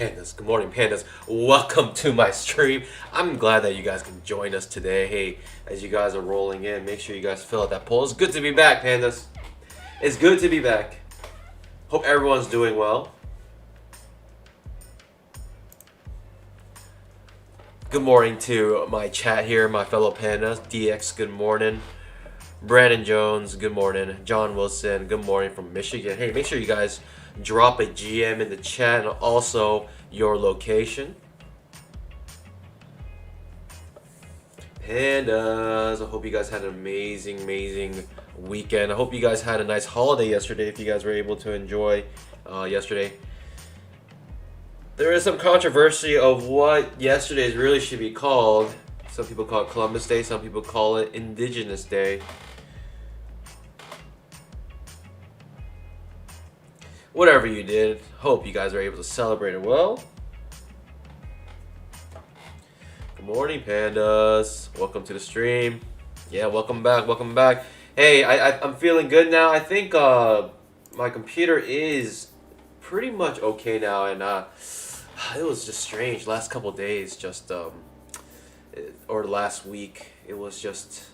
pandas. Good morning, pandas. Welcome to my stream. I'm glad that you guys can join us today. Hey, as you guys are rolling in, make sure you guys fill out that poll. It's good to be back, pandas. It's good to be back. Hope everyone's doing well. Good morning to my chat here, my fellow pandas. DX, good morning. Brandon Jones, good morning. John Wilson, good morning from Michigan. Hey, make sure you guys drop a GM in the chat and also your location. Pandas, I hope you guys had an amazing weekend. I hope you guys had a nice holiday yesterday if you guys were able to enjoy yesterday. There is some controversy of what yesterday's really should be called. Some people call it Columbus Day, some people call it Indigenous Day. Whatever you did, hope you guys are able to celebrate it well. Good morning, pandas. Welcome to the stream. Yeah, welcome back. Hey, I'm feeling good now. I think my computer is pretty much okay now, and it was just strange last couple days, or last week. It was just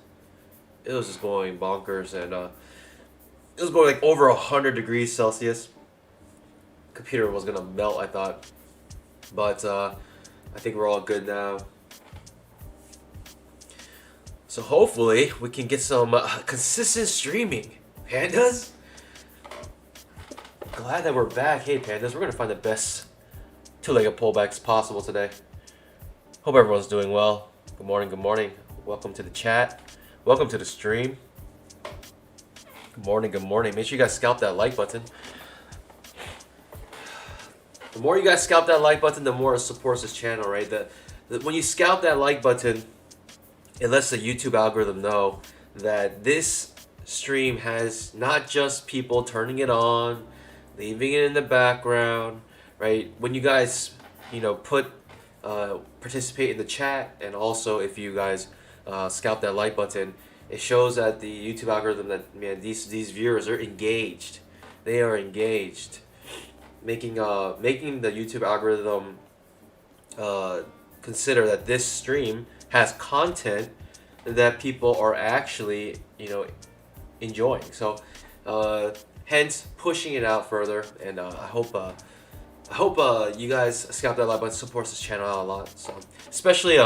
going bonkers, and it was going like over 100 degrees Celsius. Computer was gonna melt, I thought, but I think we're all good now. So hopefully we can get some consistent streaming, pandas. Glad that we're back. Hey, pandas, we're gonna find the best two-legged pullbacks possible today. Hope everyone's doing well. Good morning. Welcome to the chat. Welcome to the stream. Good morning. Make sure you guys scalp that like button. The more you guys scalp that like button, the more it supports this channel, right? When you scalp that like button, it lets the YouTube algorithm know that this stream has not just people turning it on, leaving it in the background, right? When you guys, participate in the chat, and also if you guys scalp that like button, it shows that the YouTube algorithm that, man, these viewers are engaged. They are engaged. Making the YouTube algorithm consider that this stream has content that people are actually enjoying. So hence pushing it out further, and I hope you guys scalp that like button. Supports this channel out a lot. So especially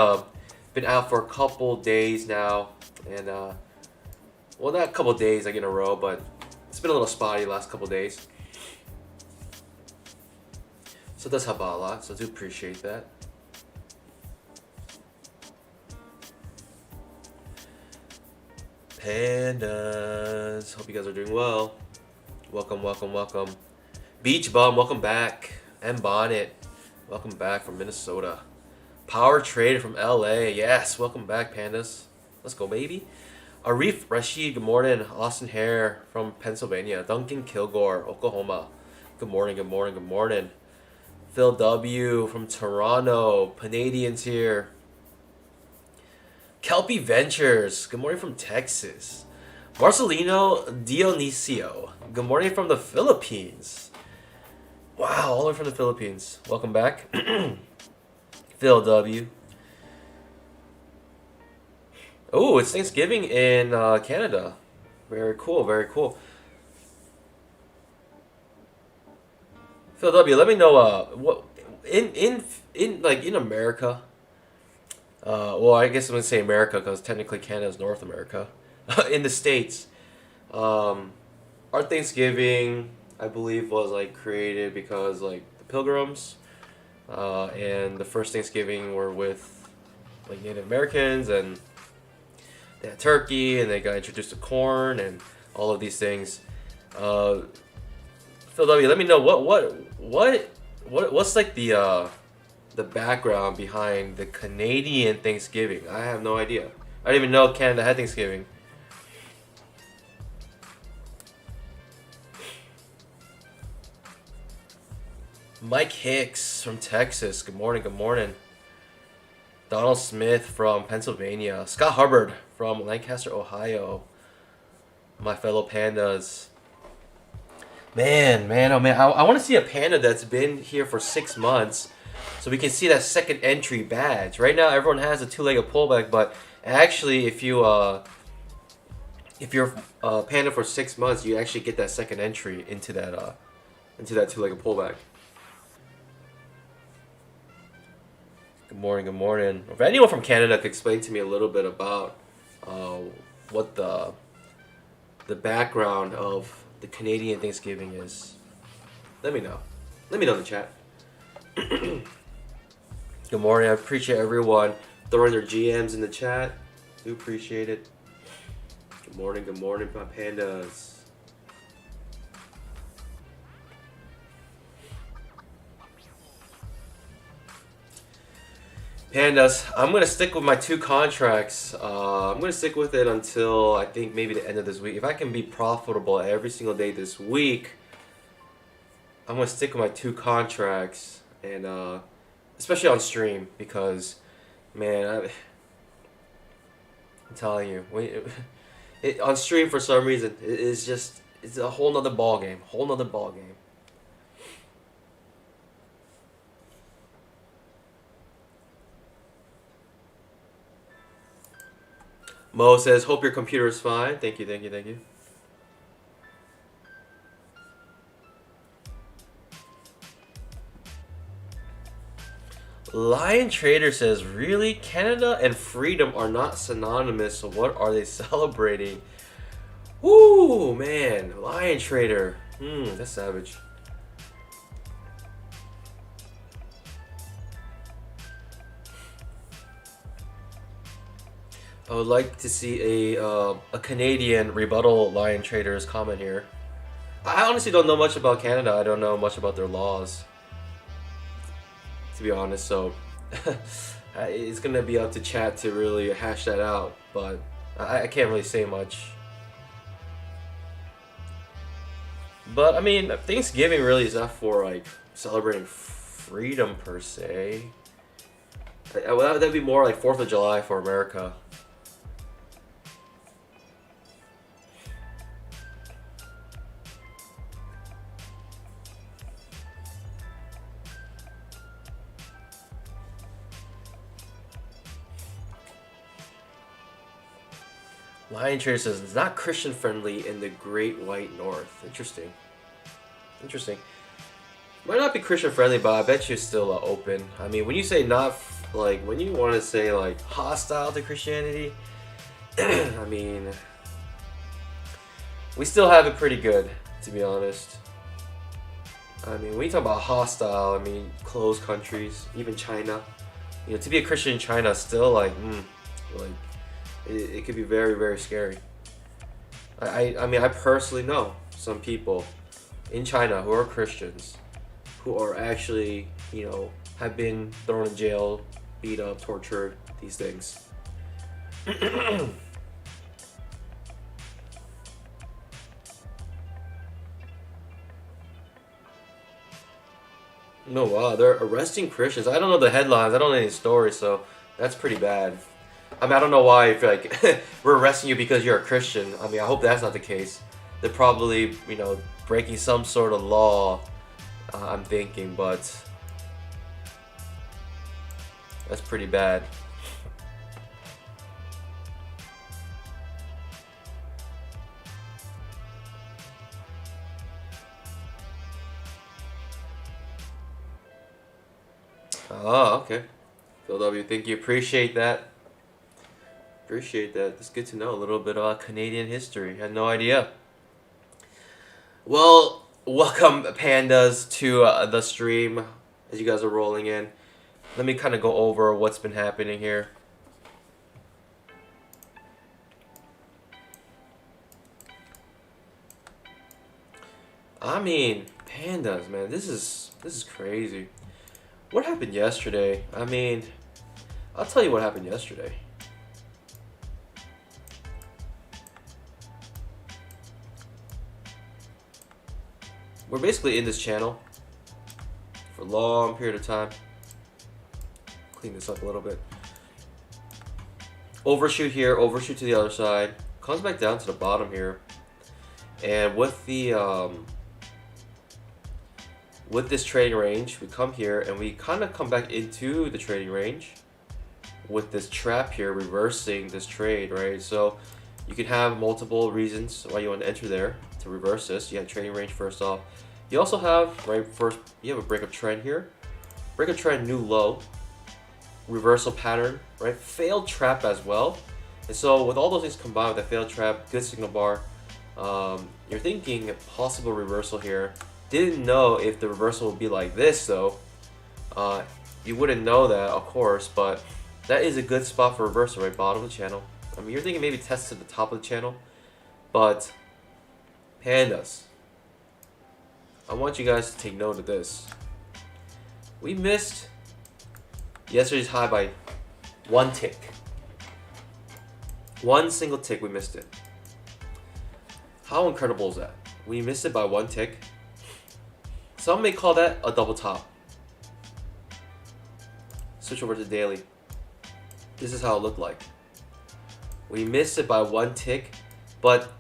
been out for a couple days now, and well, not a couple days like in a row, but it's been a little spotty the last couple days. So it does help out a lot, so I do appreciate that. Pandas, hope you guys are doing well. Welcome. Beach Bum, welcome back. M Bonnet, welcome back from Minnesota. Power Trader from LA, yes, welcome back, pandas. Let's go, baby. Arif Rashid, good morning. Austin Hare from Pennsylvania. Duncan Kilgore, Oklahoma. Good morning. Phil W. from Toronto. Canadians here. Kelpie Ventures. Good morning from Texas. Marcelino Dionisio. Good morning from the Philippines. Wow, all the way from the Philippines. Welcome back. Phil W. Oh, it's Thanksgiving in Canada. Very cool. Phil W, let me know what in America. Well, I guess I'm gonna say America because technically Canada is North America. In the States, our Thanksgiving, I believe, was like created because like the Pilgrims, and the first Thanksgiving were with like Native Americans, and they had turkey, and they got introduced to corn and all of these things. Phil W, let me know what's like the background behind the Canadian Thanksgiving. I have no idea. I didn't even know Canada had Thanksgiving. Mike Hicks from Texas. Good morning. Donald Smith from Pennsylvania. Scott Hubbard from Lancaster, Ohio. My fellow pandas. Man, oh man, I want to see a panda that's been here for 6 months So we can see that second entry badge. Right now, everyone has a two-legged pullback, but actually, if you're panda for 6 months, you actually get that second entry into that two-legged pullback. Good morning. Good morning. If anyone from Canada could explain to me a little bit about what the background of the Canadian Thanksgiving is, let me know. Let me know in the chat. Good morning. I appreciate everyone throwing their GMs in the chat. Do appreciate it. Good morning, my pandas. Pandas, I'm going to stick with my 2 contracts. I'm going to stick with it until I think maybe the end of this week. If I can be profitable every single day this week, I'm going to stick with my 2 contracts. And especially on stream, because, man, I'm telling you, on stream for some reason, it's a whole nother ball game. Mo says, hope your computer is fine. Thank you. Lion Trader says, really? Canada and freedom are not synonymous, so what are they celebrating? Woo, man. Lion Trader. That's savage. I would like to see a Canadian rebuttal Lion Trader's comment here. I honestly don't know much about Canada. I don't know much about their laws, to be honest, so it's gonna be up to chat to really hash that out, but I can't really say much. But I mean, Thanksgiving really is not for like celebrating freedom per se. That'd be more like 4th of July for America. Lion Trader says it's not Christian friendly in the Great White North. Interesting. Might not be Christian friendly, but I bet you're still open. I mean, when you say not, like, when you want to say like hostile to Christianity, I mean, we still have it pretty good, to be honest. I mean, when you talk about hostile, I mean, closed countries, even China. You know, to be a Christian in China, still like, it could be very, very scary. I mean, I personally know some people in China who are Christians who are actually, you know, have been thrown in jail, beat up, tortured, these things. No, wow, they're arresting Christians. I don't know the headlines. I don't know any stories, so that's pretty bad. I mean, I don't know why if like we're arresting you because you're a Christian. I mean, I hope that's not the case. They're probably, you know, breaking some sort of law. I'm thinking, but that's pretty bad. Oh, okay. Phil W, thank you. Appreciate that. It's good to know a little bit about Canadian history. I had no idea. Well, welcome, pandas, to the stream as you guys are rolling in. Let me kind of go over what's been happening here. I mean, pandas, man, this is crazy. What happened yesterday? I mean, I'll tell you what happened yesterday. We're basically in this channel for a long period of time. Clean this up a little bit. Overshoot here, overshoot to the other side. Comes back down to the bottom here. And with the with this trading range, we come here and we kind of come back into the trading range with this trap here, reversing this trade, right? So you can have multiple reasons why you want to enter there to reverse this. You have trading range first off. You also have, right, first, you have a breakup trend here. Breakup trend, new low. Reversal pattern, right? Failed trap as well. And so with all those things combined with the failed trap, good signal bar, you're thinking a possible reversal here. Didn't know if the reversal would be like this though. You wouldn't know that, of course, but that is a good spot for reversal, right? Bottom of the channel. I mean, you're thinking maybe test to the top of the channel, but pandas, I want you guys to take note of this. We missed yesterday's high by one tick. One single tick, we missed it. How incredible is that? We missed it by one tick. Some may call that a double top. Switch over to daily. This is how it looked like. We missed it by one tick, but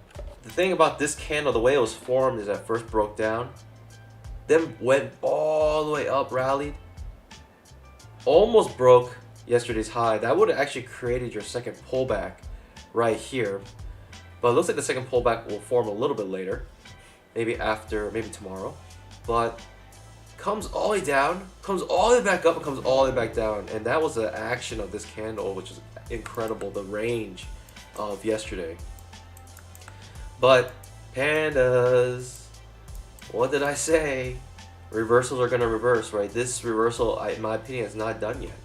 the thing about this candle, the way it was formed is that first broke down, then went all the way up, rallied, almost broke yesterday's high. That would have actually created your second pullback right here. But it looks like the second pullback will form a little bit later, maybe tomorrow. But comes all the way down, comes all the way back up, and comes all the way back down. And that was the action of this candle, which is incredible, the range of yesterday. But pandas, what did I say? Reversals are going to reverse, right? This reversal, in my opinion, is not done yet.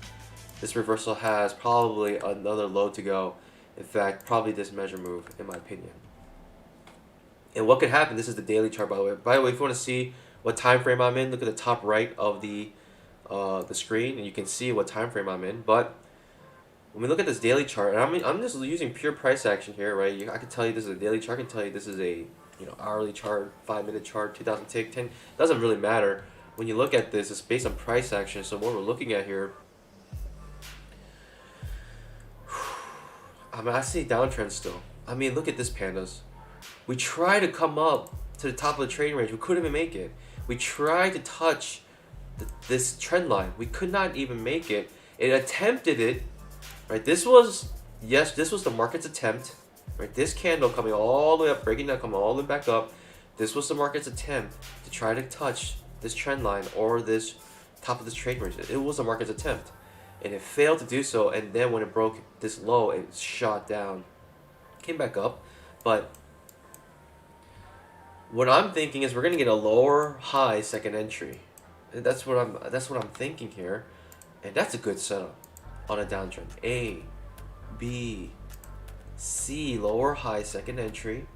This reversal has probably another low to go. In fact, probably this measure move, in my opinion. And what could happen, this is the daily chart, by the way. By the way, if you want to see what time frame I'm in, look at the top right of the screen, and you can see what time frame I'm in. But when we look at this daily chart, and I'm just using pure price action here, right? I can tell you this is a daily chart. I can tell you this is a hourly chart, 5-minute chart, 2,000 tick, 10. Doesn't really matter. When you look at this, it's based on price action. So what we're looking at here, I mean, I see downtrend still. I mean, look at this, pandas. We tried to come up to the top of the trading range. We couldn't even make it. We tried to touch this trend line. We could not even make it. It attempted it, right? This was the market's attempt, right? This candle coming all the way up, breaking down, coming all the way back up. This was the market's attempt to try to touch this trend line or this top of this trade range. It was the market's attempt, and it failed to do so. And then when it broke this low, it shot down, came back up. But what I'm thinking is we're gonna get a lower high second entry. And that's what I'm thinking here, and that's a good setup on a downtrend. A, B, C, lower high second entry.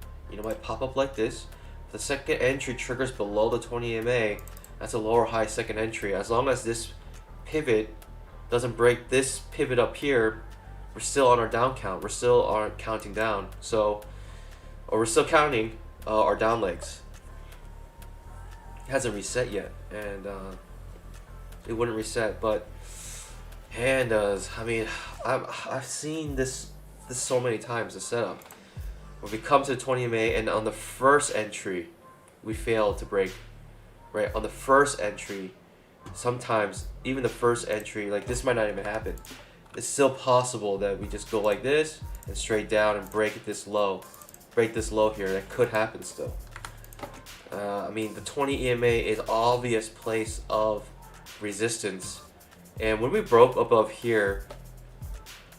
Might pop up like this. If the second entry triggers below the 20 EMA, that's a lower high second entry. As long as this pivot doesn't break this pivot up here, we're still on our down count. We're still on counting down. So, or we're still counting our down legs. It hasn't reset yet, and it wouldn't reset. But pandas, I mean, I've seen this so many times. The setup where we come to the 20 MA, and on the first entry, we fail to break. Right on the first entry, sometimes even the first entry, like this might not even happen. It's still possible that we just go like this and straight down and break this low here. That could happen still. I mean, the 20 EMA is obvious place of resistance, and when we broke above here,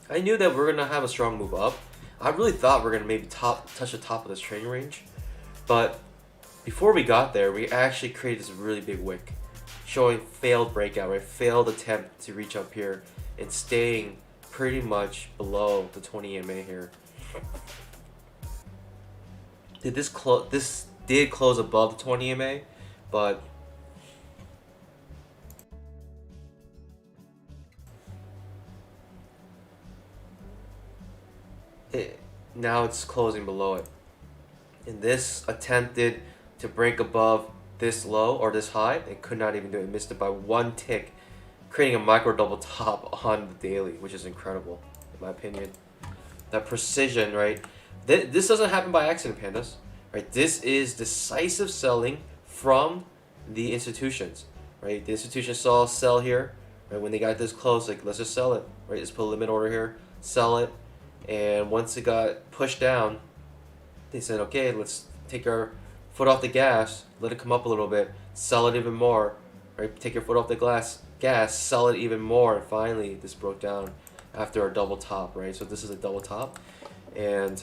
I knew that we're gonna have a strong move up. I really thought we're gonna maybe touch the top of this trading range, but before we got there, we actually created this really big wick, showing failed breakout, right? Failed attempt to reach up here and staying pretty much below the 20 EMA here. This did close above the 20 EMA, but now it's closing below it. And this attempted to break above this low or this high. It could not even do it. It missed it by one tick, creating a micro double top on the daily, which is incredible, in my opinion. That precision, right? This doesn't happen by accident, pandas. Right? This is decisive selling from the institutions, right? The institutions saw sell here, right? When they got this close, like, let's just sell it, right? Just put a limit order here, sell it, and once it got pushed down, they said, okay, let's take our foot off the gas, let it come up a little bit, sell it even more, right? Take your foot off the gas, sell it even more, and finally this broke down after a double top, right? So this is a double top, and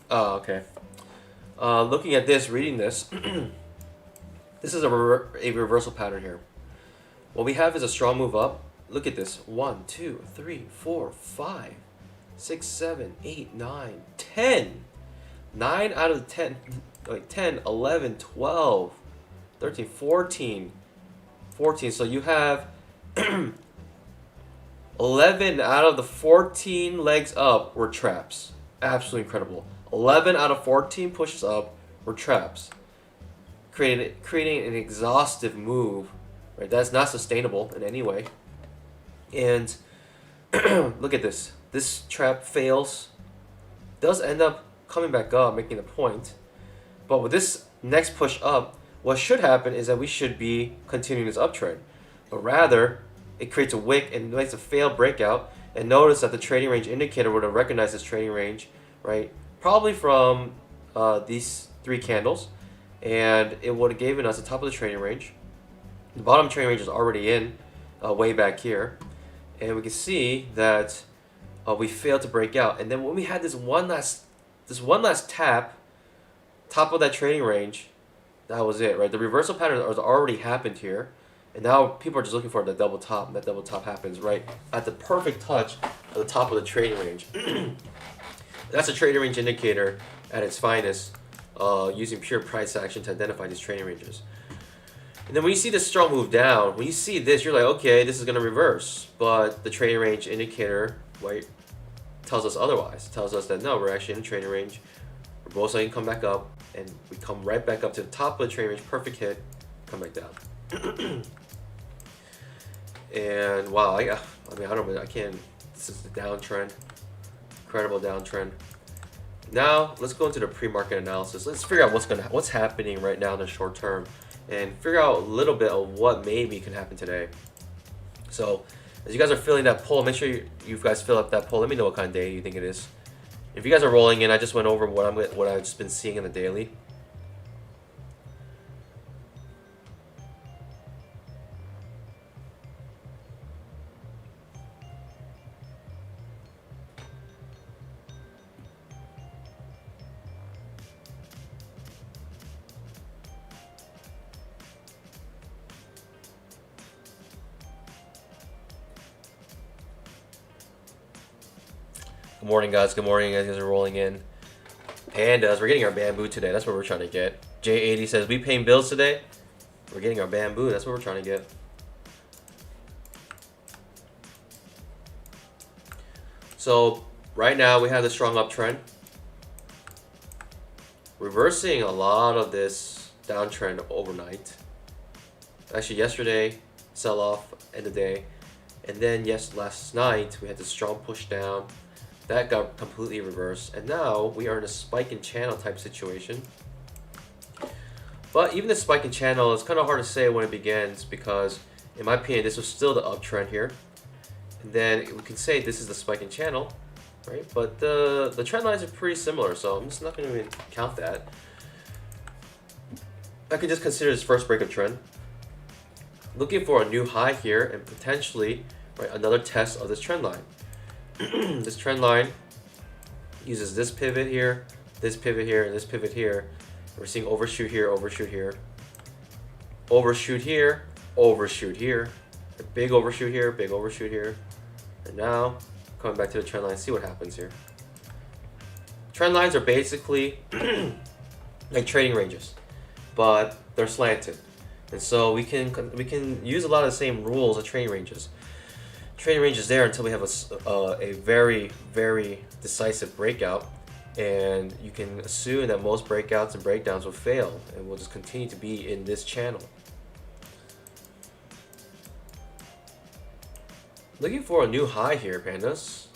oh, okay. Looking at this, reading this, this is a reversal pattern here. What we have is a strong move up. Look at this. 1, 2, 3, 4, 5, 6, 7, 8, 9, 10. 9 out of the 10, like 10, 11, 12, 13, 14. 14. So you have 11 out of the 14 legs up were traps. Absolutely incredible. 11 out of 14 pushes up were traps, creating an exhaustive move, right? That's not sustainable in any way. And look at this. This trap fails, does end up coming back up, making a point. But with this next push up, what should happen is that we should be continuing this uptrend. But rather, it creates a wick and makes a failed breakout. And notice that the trading range indicator would have recognized this trading range, right? Probably from these 3 candles, and it would have given us the top of the trading range. The bottom trading range is already in way back here, and we can see that we failed to break out. And then when we had this one last tap, top of that trading range, that was it, right? The reversal pattern has already happened here, and now people are just looking for the double top, and that double top happens right at the perfect touch at the top of the trading range. That's a trading range indicator at its finest, using pure price action to identify these trading ranges. And then when you see this strong move down, when you see this, you're like, okay, this is going to reverse. But the trading range indicator, right, tells us otherwise. It tells us that no, we're actually in a trading range. We're most likely to come back up, and we come right back up to the top of the trading range, perfect hit, come back down. And wow, I can't. This is the downtrend. Incredible downtrend. Now let's go into the pre-market analysis. Let's figure out what's happening right now in the short term, and figure out a little bit of what maybe can happen today. So as you guys are filling that poll, make sure you guys fill up that poll. Let me know what kind of day you think it is. If you guys are rolling in, I just went over what I've just been seeing in the daily. Good morning, guys. Good morning. You guys are rolling in. Pandas, we're getting our bamboo today. That's what we're trying to get. J80 says, we paying bills today? We're getting our bamboo. That's what we're trying to get. So right now we have the strong uptrend, reversing a lot of this downtrend overnight. Actually, yesterday, sell off end of day, and then last night we had this strong push down. That got completely reversed, and now we are in a spike in channel type situation. But even the spike in channel, it's kind of hard to say when it begins, because in my opinion, this was still the uptrend here. And then we can say this is the spike in channel, right? But the trend lines are pretty similar, so I'm just not going to even count that. I could just consider this first break of trend. Looking for a new high here, and potentially, right, another test of this trend line. This trend line uses this pivot here, and this pivot here. We're seeing overshoot here, overshoot here, overshoot here, overshoot here, a big overshoot here, big overshoot here. And now, coming back to the trend line, see what happens here. Trend lines are basically like trading ranges, but they're slanted. And so we can use a lot of the same rules of trading ranges. Trading range is there until we have a very, very decisive breakout. and you can assume that most breakouts and breakdowns will fail and will just continue to be in this channel. Looking for a new high here, pandas.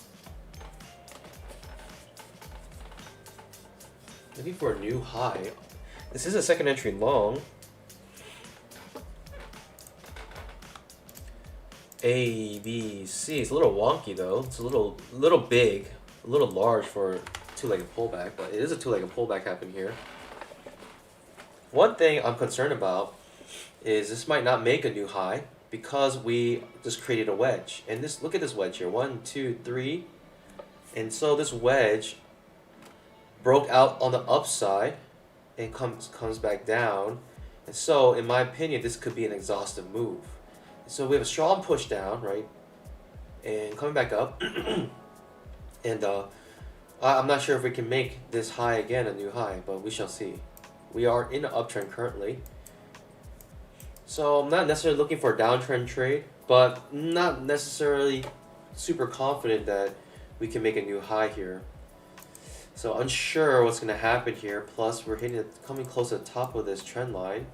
Looking for a new high. This is a second entry long. A, B, C. It's a little wonky though. It's a little big, a little large for two-legged pullback, but it is a two-legged pullback happening here. One thing I'm concerned about is this might not make a new high because we just created a wedge. And this, look at this wedge here. 1, 2, 3. And so this wedge broke out on the upside and comes back down. And so in my opinion, this could be an exhaustive move. So we have a strong push down, right? And coming back up. And I'm not sure if we can make this high again a new high, but we shall see. We are in an uptrend currently. So I'm not necessarily looking for a downtrend trade, but not necessarily super confident that we can make a new high here. So unsure what's going to happen here. Plus we're coming close to the top of this trend line.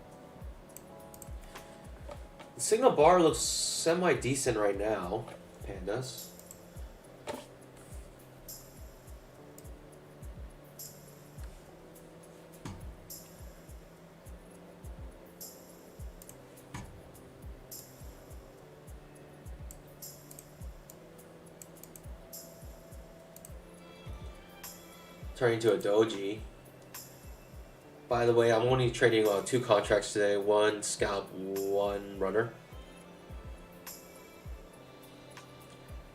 The signal bar looks semi-decent right now, pandas. Turning to a doji. By the way, I'm only trading 2 contracts today. 1 scalp, 1 runner.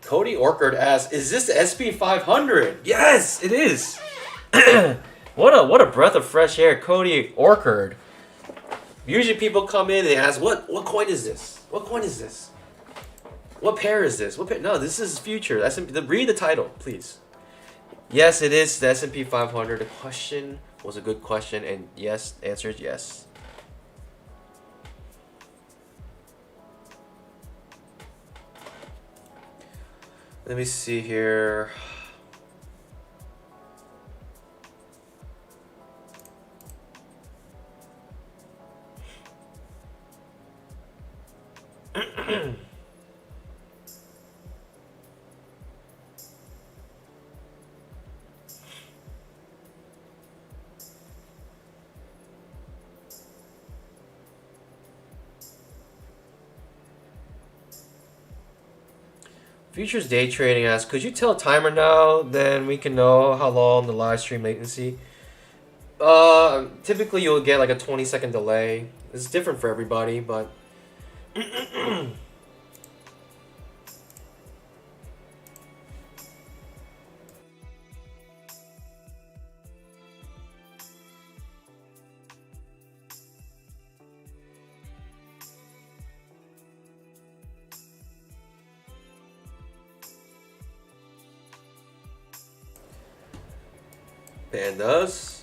Cody Orchard asks, "Is this the SP 500?" Yes, it is. What a breath of fresh air, Cody Orchard. Usually people come in and they ask, "What coin is this? What coin is this? What pair is this? What pair?" No, this is future. Read the title, please. Yes, it is the S&P 500. The question was a good question, and yes, the answer is yes. Let me see here. Futures day trading asks, "Could you tell a timer now? Then we can know how long the live stream latency." Typically you'll get like a 20-second delay. It's different for everybody, but pandas.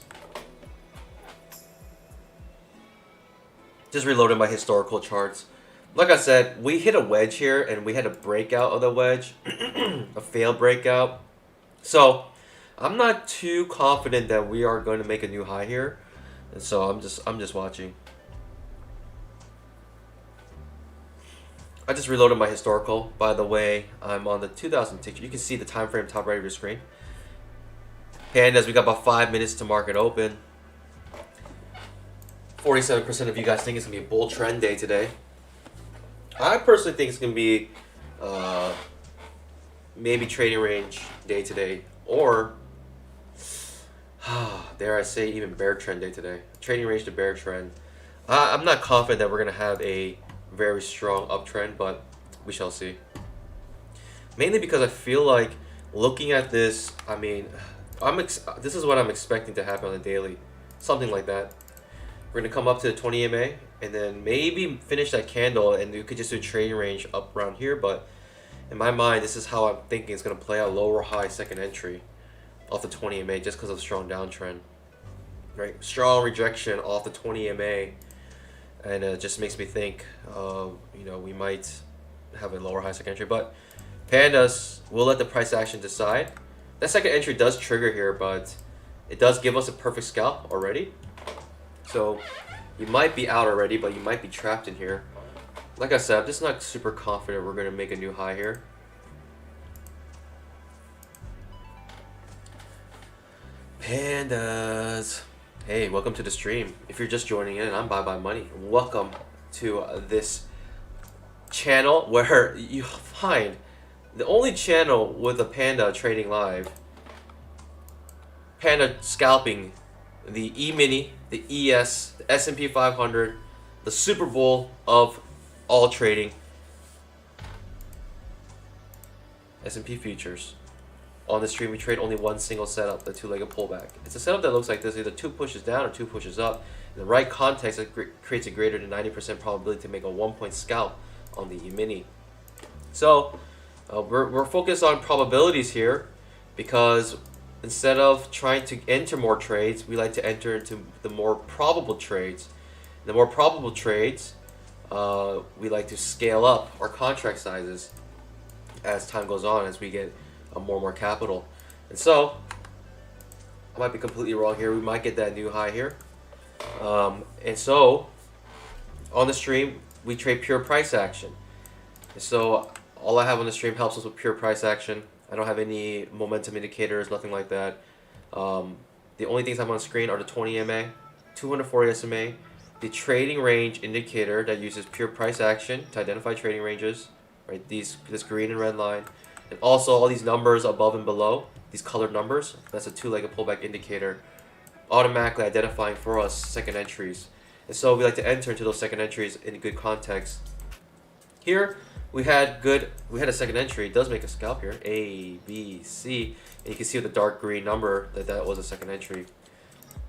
Just reloading my historical charts. Like I said, we hit a wedge here and we had a breakout of the wedge, a failed breakout. So I'm not too confident that we are going to make a new high here, and so I'm just watching. I just reloaded my historical. By the way, I'm on the 2000 tick. You can see the time frame top right of your screen. Pandas, we got about 5 minutes to market open. 47% of you guys think it's going to be a bull trend day today. I personally think it's going to be maybe trading range day today. Or, dare I say, even bear trend day today. Trading range to bear trend. I'm not confident that we're going to have a very strong uptrend, but we shall see. Mainly because I feel like looking at this, I mean, this is what I'm expecting to happen on the daily. Something like that. We're going to come up to the 20 MA and then maybe finish that candle, and you could just do a trading range up around here. But in my mind, this is how I'm thinking it's going to play out. Lower high second entry off the 20 MA just because of the strong downtrend. Right? Strong rejection off the 20 MA. And it just makes me think, you know, we might have a lower high second entry. But pandas, we'll let the price action decide. That second entry does trigger here, but It does give us a perfect scalp already. So you might be out already, but you might be trapped in here. Like I said, I'm just not super confident we're going to make a new high here. Pandas. Hey, welcome to the stream. If you're just joining in, I'm Bye Bye Money. Welcome to this channel where you find the only channel with a panda trading live. Panda scalping the E-mini, the ES, the S&P 500, the Super Bowl of all trading. S&P futures. On the stream, we trade only one single setup, the two-legged pullback. It's a setup that looks like this, either 2 pushes down or 2 pushes up. In the right context, it creates a greater than 90% probability to make a 1-point scalp on the E-mini. So, we're focused on probabilities here because instead of trying to enter more trades, we like to enter into the more probable trades. The more probable trades, we like to scale up our contract sizes as time goes on, as we get more and more capital. And so I might be completely wrong here. We might get that new high here. And so on the stream, we trade pure price action. And so all I have on the stream helps us with pure price action. I don't have any momentum indicators, nothing like that. The only things I have on screen are the 20 MA, 240 SMA, the trading range indicator that uses pure price action to identify trading ranges, right? This green and red line. And also all these numbers above and below, these colored numbers, that's a two-legged pullback indicator, automatically identifying for us second entries. And so we like to enter into those second entries in good context. Here we had a second entry. It does make a scalp here, A, B, C, and you can see with the dark green number that was a second entry.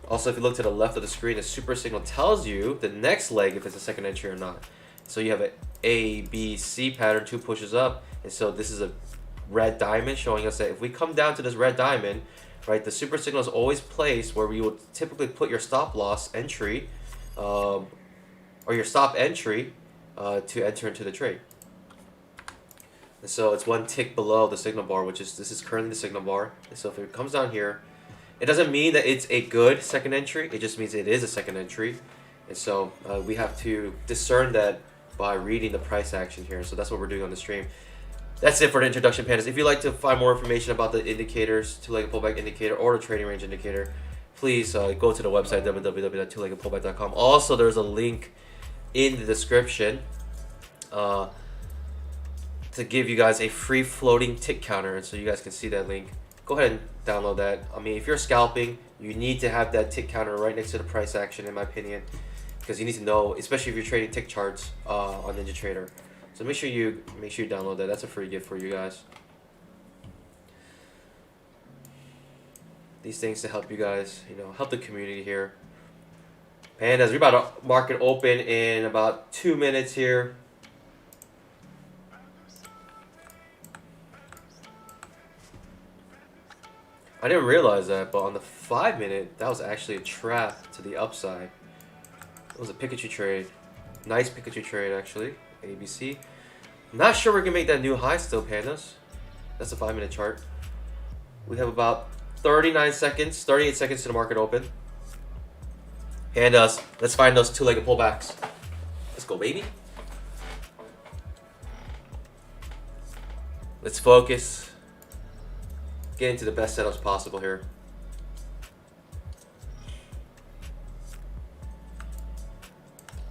Also, if you look to the left of the screen, the super signal tells you the next leg if it's a second entry or not. So you have a A, B, C pattern, 2 pushes up, and so this is a red diamond showing us that if we come down to this red diamond, right, the super signal is always placed where we would typically put your stop loss entry or your stop entry to enter into the trade. And so it's one tick below the signal bar, which is, this is currently the signal bar. And so if it comes down here, it doesn't mean that it's a good second entry, it just means it is a second entry. And so we have to discern that by reading the price action here. So that's what we're doing on the stream. That's it for the introduction, pandas. If you'd like to find more information about the indicators, two-legged pullback indicator or the trading range indicator, please go to the website www.twoleggedpullback.com. Also, there's a link in the description to give you guys a free floating tick counter, and so you guys can see that link. Go ahead and download that. I mean, if you're scalping, you need to have that tick counter right next to the price action, in my opinion, because you need to know, especially if you're trading tick charts on NinjaTrader. So make sure you download that. That's a free gift for you guys. These things to help you guys, help the community here. Pandas, we're about to market open in about 2 minutes here. I didn't realize that, but on the 5-minute, that was actually a trap to the upside. It was a Pikachu trade. Nice Pikachu trade, actually. ABC. I'm not sure we're going to make that new high still, pandas. That's a 5-minute chart. We have about 38 seconds to the market open. Pandas, let's find those two-legged pullbacks. Let's go, baby. Let's focus. Get into the best setups possible here.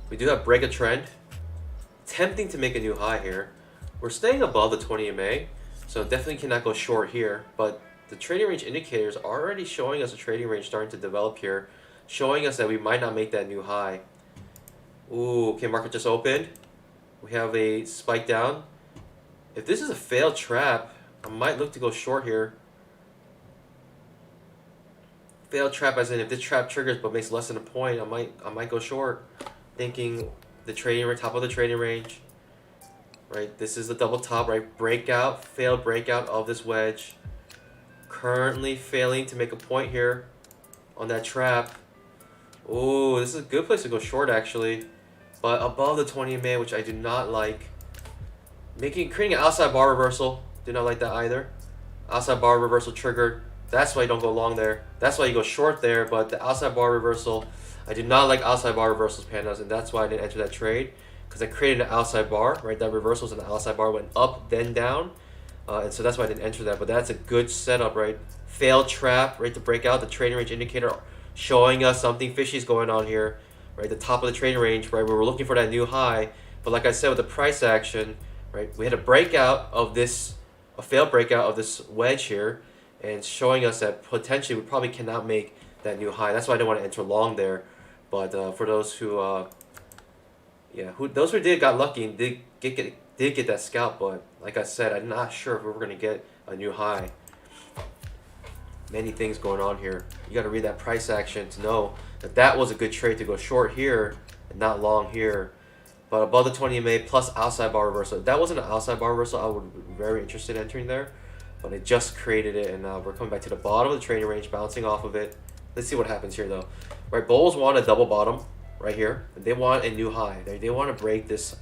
We do have break a trend. Tempting to make a new high here. We're staying above the 20 MA, so definitely cannot go short here, but the trading range indicators are already showing us a trading range starting to develop here, showing us that we might not make that new high. Ooh, okay, market just opened. We have a spike down. If this is a failed trap, I might look to go short here. Failed trap as in if this trap triggers but makes less than a point, I might go short, thinking the trading range, top of the trading range, right? This is the double top, right? Breakout, failed breakout of this wedge. Currently failing to make a point here on that trap. Ooh, this is a good place to go short actually, but above the 20 MA, which I do not like. Creating an outside bar reversal, do not like that either. Outside bar reversal triggered. That's why you don't go long there. That's why you go short there. But the outside bar reversal, I do not like outside bar reversals, pandas, and that's why I didn't enter that trade, because I created an outside bar, right? That reversals and the outside bar went up, then down, and so that's why I didn't enter that. But that's a good setup, right? Failed trap, right? To break out the trading range indicator, showing us something fishy is going on here, right? The top of the trading range, right? We were looking for that new high, but like I said, with the price action, right? We had a breakout of this, a failed breakout of this wedge here, and showing us that potentially we probably cannot make that new high. That's why I didn't want to enter long there. But for those who, those who got lucky and did get that scalp. But like I said, I'm not sure if we were gonna get a new high. Many things going on here. You got to read that price action to know that that was a good trade to go short here and not long here. But above the 20 MA plus outside bar reversal. If that wasn't an outside bar reversal, I would be very interested in entering there. But it just created it, and we're coming back to the bottom of the trading range, bouncing off of it. Let's see what happens here, though. Right, bulls want a double bottom right here. They want a new high. They want to break this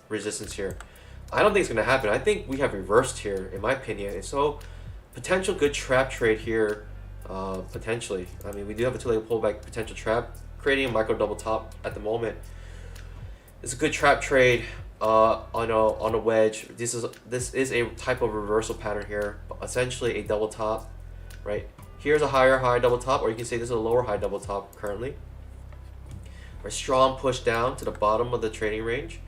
resistance here. I don't think it's going to happen. I think we have reversed here, in my opinion. And so, potential good trap trade here, potentially. I mean, we do have a two-legged pullback potential trap, creating a micro double top at the moment. It's a good trap trade on a wedge. This is a type of reversal pattern here, essentially a double top, right? Here's a higher high double top, or you can say this is a lower high double top currently. A strong push down to the bottom of the trading range.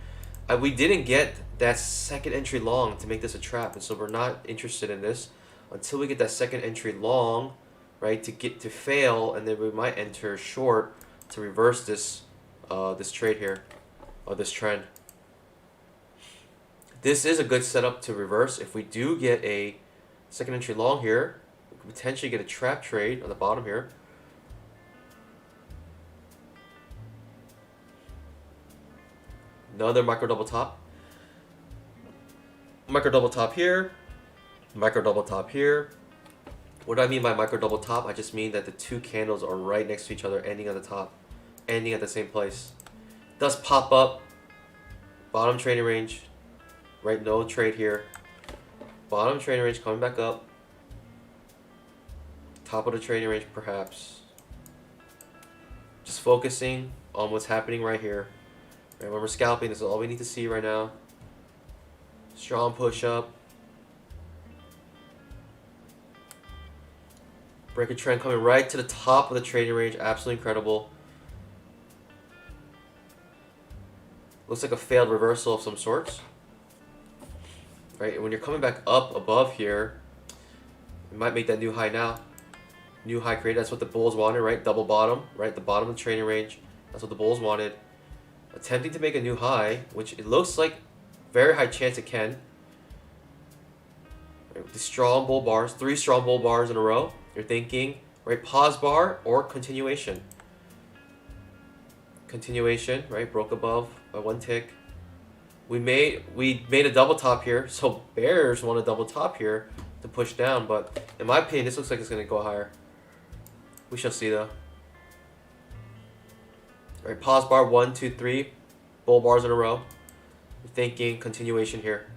We didn't get that second entry long to make this a trap, and so we're not interested in this until we get that second entry long, right? To fail, and then we might enter short to reverse this this trade here, or this trend. This is a good setup to reverse. If we do get a second entry long here, we could potentially get a trap trade on the bottom here. Another micro double top. Micro double top here. Micro double top here. What do I mean by micro double top? I just mean that the two candles are right next to each other, ending at the top, ending at the same place. Does pop up. Bottom trading range. Right, no trade here. Bottom trading range coming back up. Top of the trading range perhaps. Just focusing on what's happening right here. And when we're scalping, this is all we need to see right now. Strong push up. Break a trend coming right to the top of the trading range. Absolutely incredible. Looks like a failed reversal of some sorts. Right, and when you're coming back up above here, you might make that new high now. New high created. That's what the bulls wanted, right? Double bottom, right? The bottom of the trading range. That's what the bulls wanted. Attempting to make a new high, which it looks like very high chance it can. Right, the strong bull bars, 3 strong bull bars in a row. You're thinking, right? Pause bar or continuation. Continuation, right? Broke above by 1 tick. We made a double top here, so bears want a double top here to push down, but in my opinion, this looks like it's going to go higher. We shall see though. All right, pause bar, 1, 2, 3, bull bars in a row. We're thinking continuation here.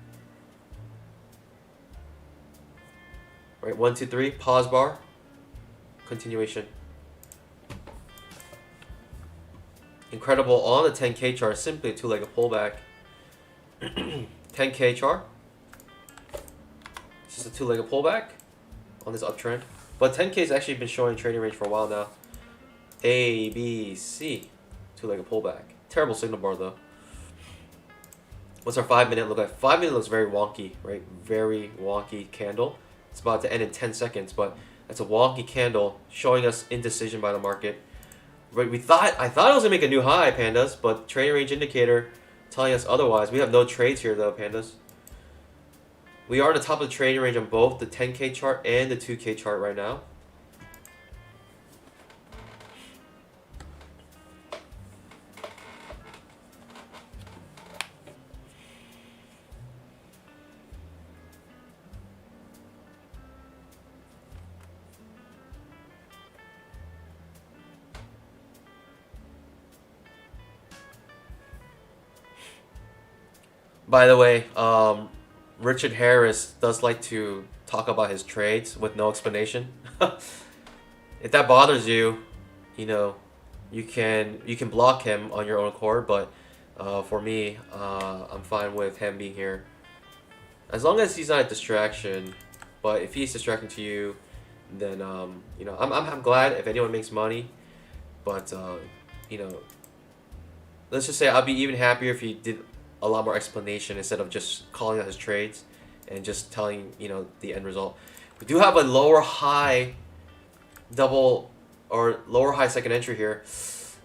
All right, 1, 2, 3, pause bar, continuation. Incredible on the 10K chart, simply a two-legged pullback. 10K chart. It's just a two-legged pullback on this uptrend. But 10K has actually been showing trading range for a while now. A, B, C. Two-legged pullback. Terrible signal bar though. What's our 5-minute look like? 5-minute looks very wonky, right? Very wonky candle. It's about to end in 10 seconds, but that's a wonky candle showing us indecision by the market. Right, I thought it was gonna make a new high, pandas, but trading range indicator telling us otherwise. We have no trades here though, pandas. We are at the top of the trading range on both the 10K chart and the 2K chart right now. By the way, Richard Harris does like to talk about his trades with no explanation. If that bothers you, you know, you can block him on your own accord. But for me, I'm fine with him being here as long as he's not a distraction. But if he's distracting to you, then you know, I'm glad if anyone makes money. But you know, let's just say I'd be even happier if he did a lot more explanation instead of just calling out his trades and just telling, you know, the end result. We do have a lower high double or lower high second entry here.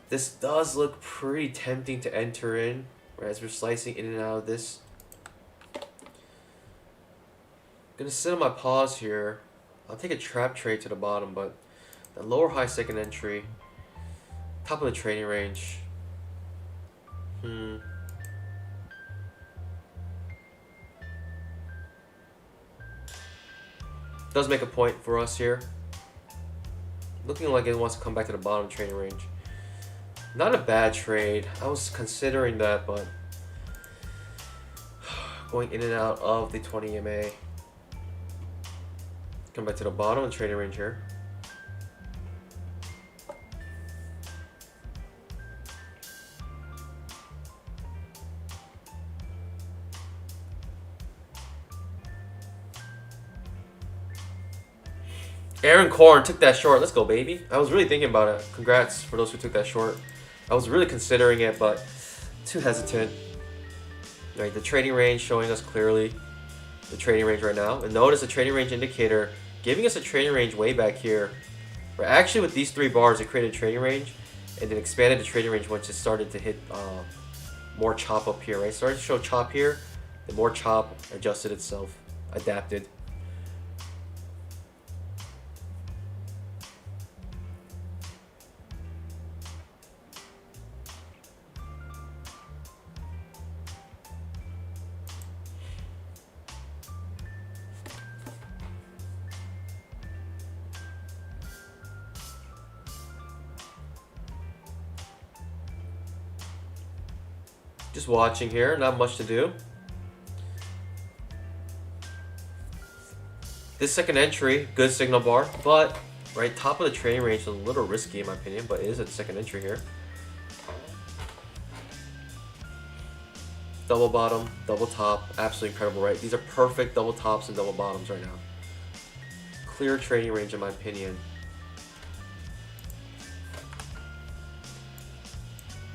This does look pretty tempting to enter in, right, as we're slicing in and out of this. Gonna sit on my pause here. I'll take a trap trade to the bottom, but the lower high second entry, top of the trading range. Does make a point for us here. Looking like it wants to come back to the bottom trading range. Not a bad trade. I was considering that, but going in and out of the 20 EMA. Come back to the bottom of the trading range here. Aaron Korn took that short. Let's go, baby. I was really thinking about it. Congrats for those who took that short. I was really considering it, but too hesitant. Right, the trading range showing us clearly the trading range right now. And notice the trading range indicator giving us a trading range way back here. Right, actually, with these 3 bars, it created a trading range and then expanded the trading range once it started to hit more chop up here. Right, started to show chop here. The more chop adjusted itself, adapted. Just watching here, not much to do. This second entry, good signal bar, but right top of the trading range is a little risky in my opinion, but it is a second entry here. Double bottom, double top, absolutely incredible, right? These are perfect double tops and double bottoms right now. Clear trading range in my opinion.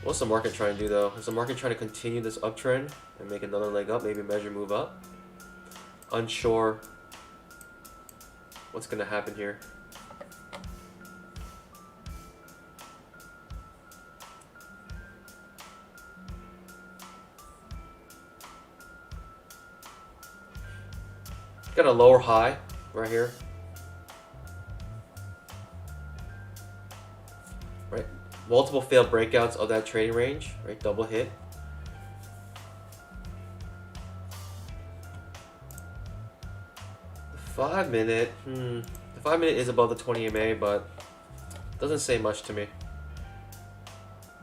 What's the market trying to do though? Is the market trying to continue this uptrend and make another leg up? Maybe measure move up? Unsure what's going to happen here. Got a lower high right here. Right, multiple failed breakouts of that trading range, right? Double hit. The 5 minute, the 5 minute is above the 20 EMA, but doesn't say much to me.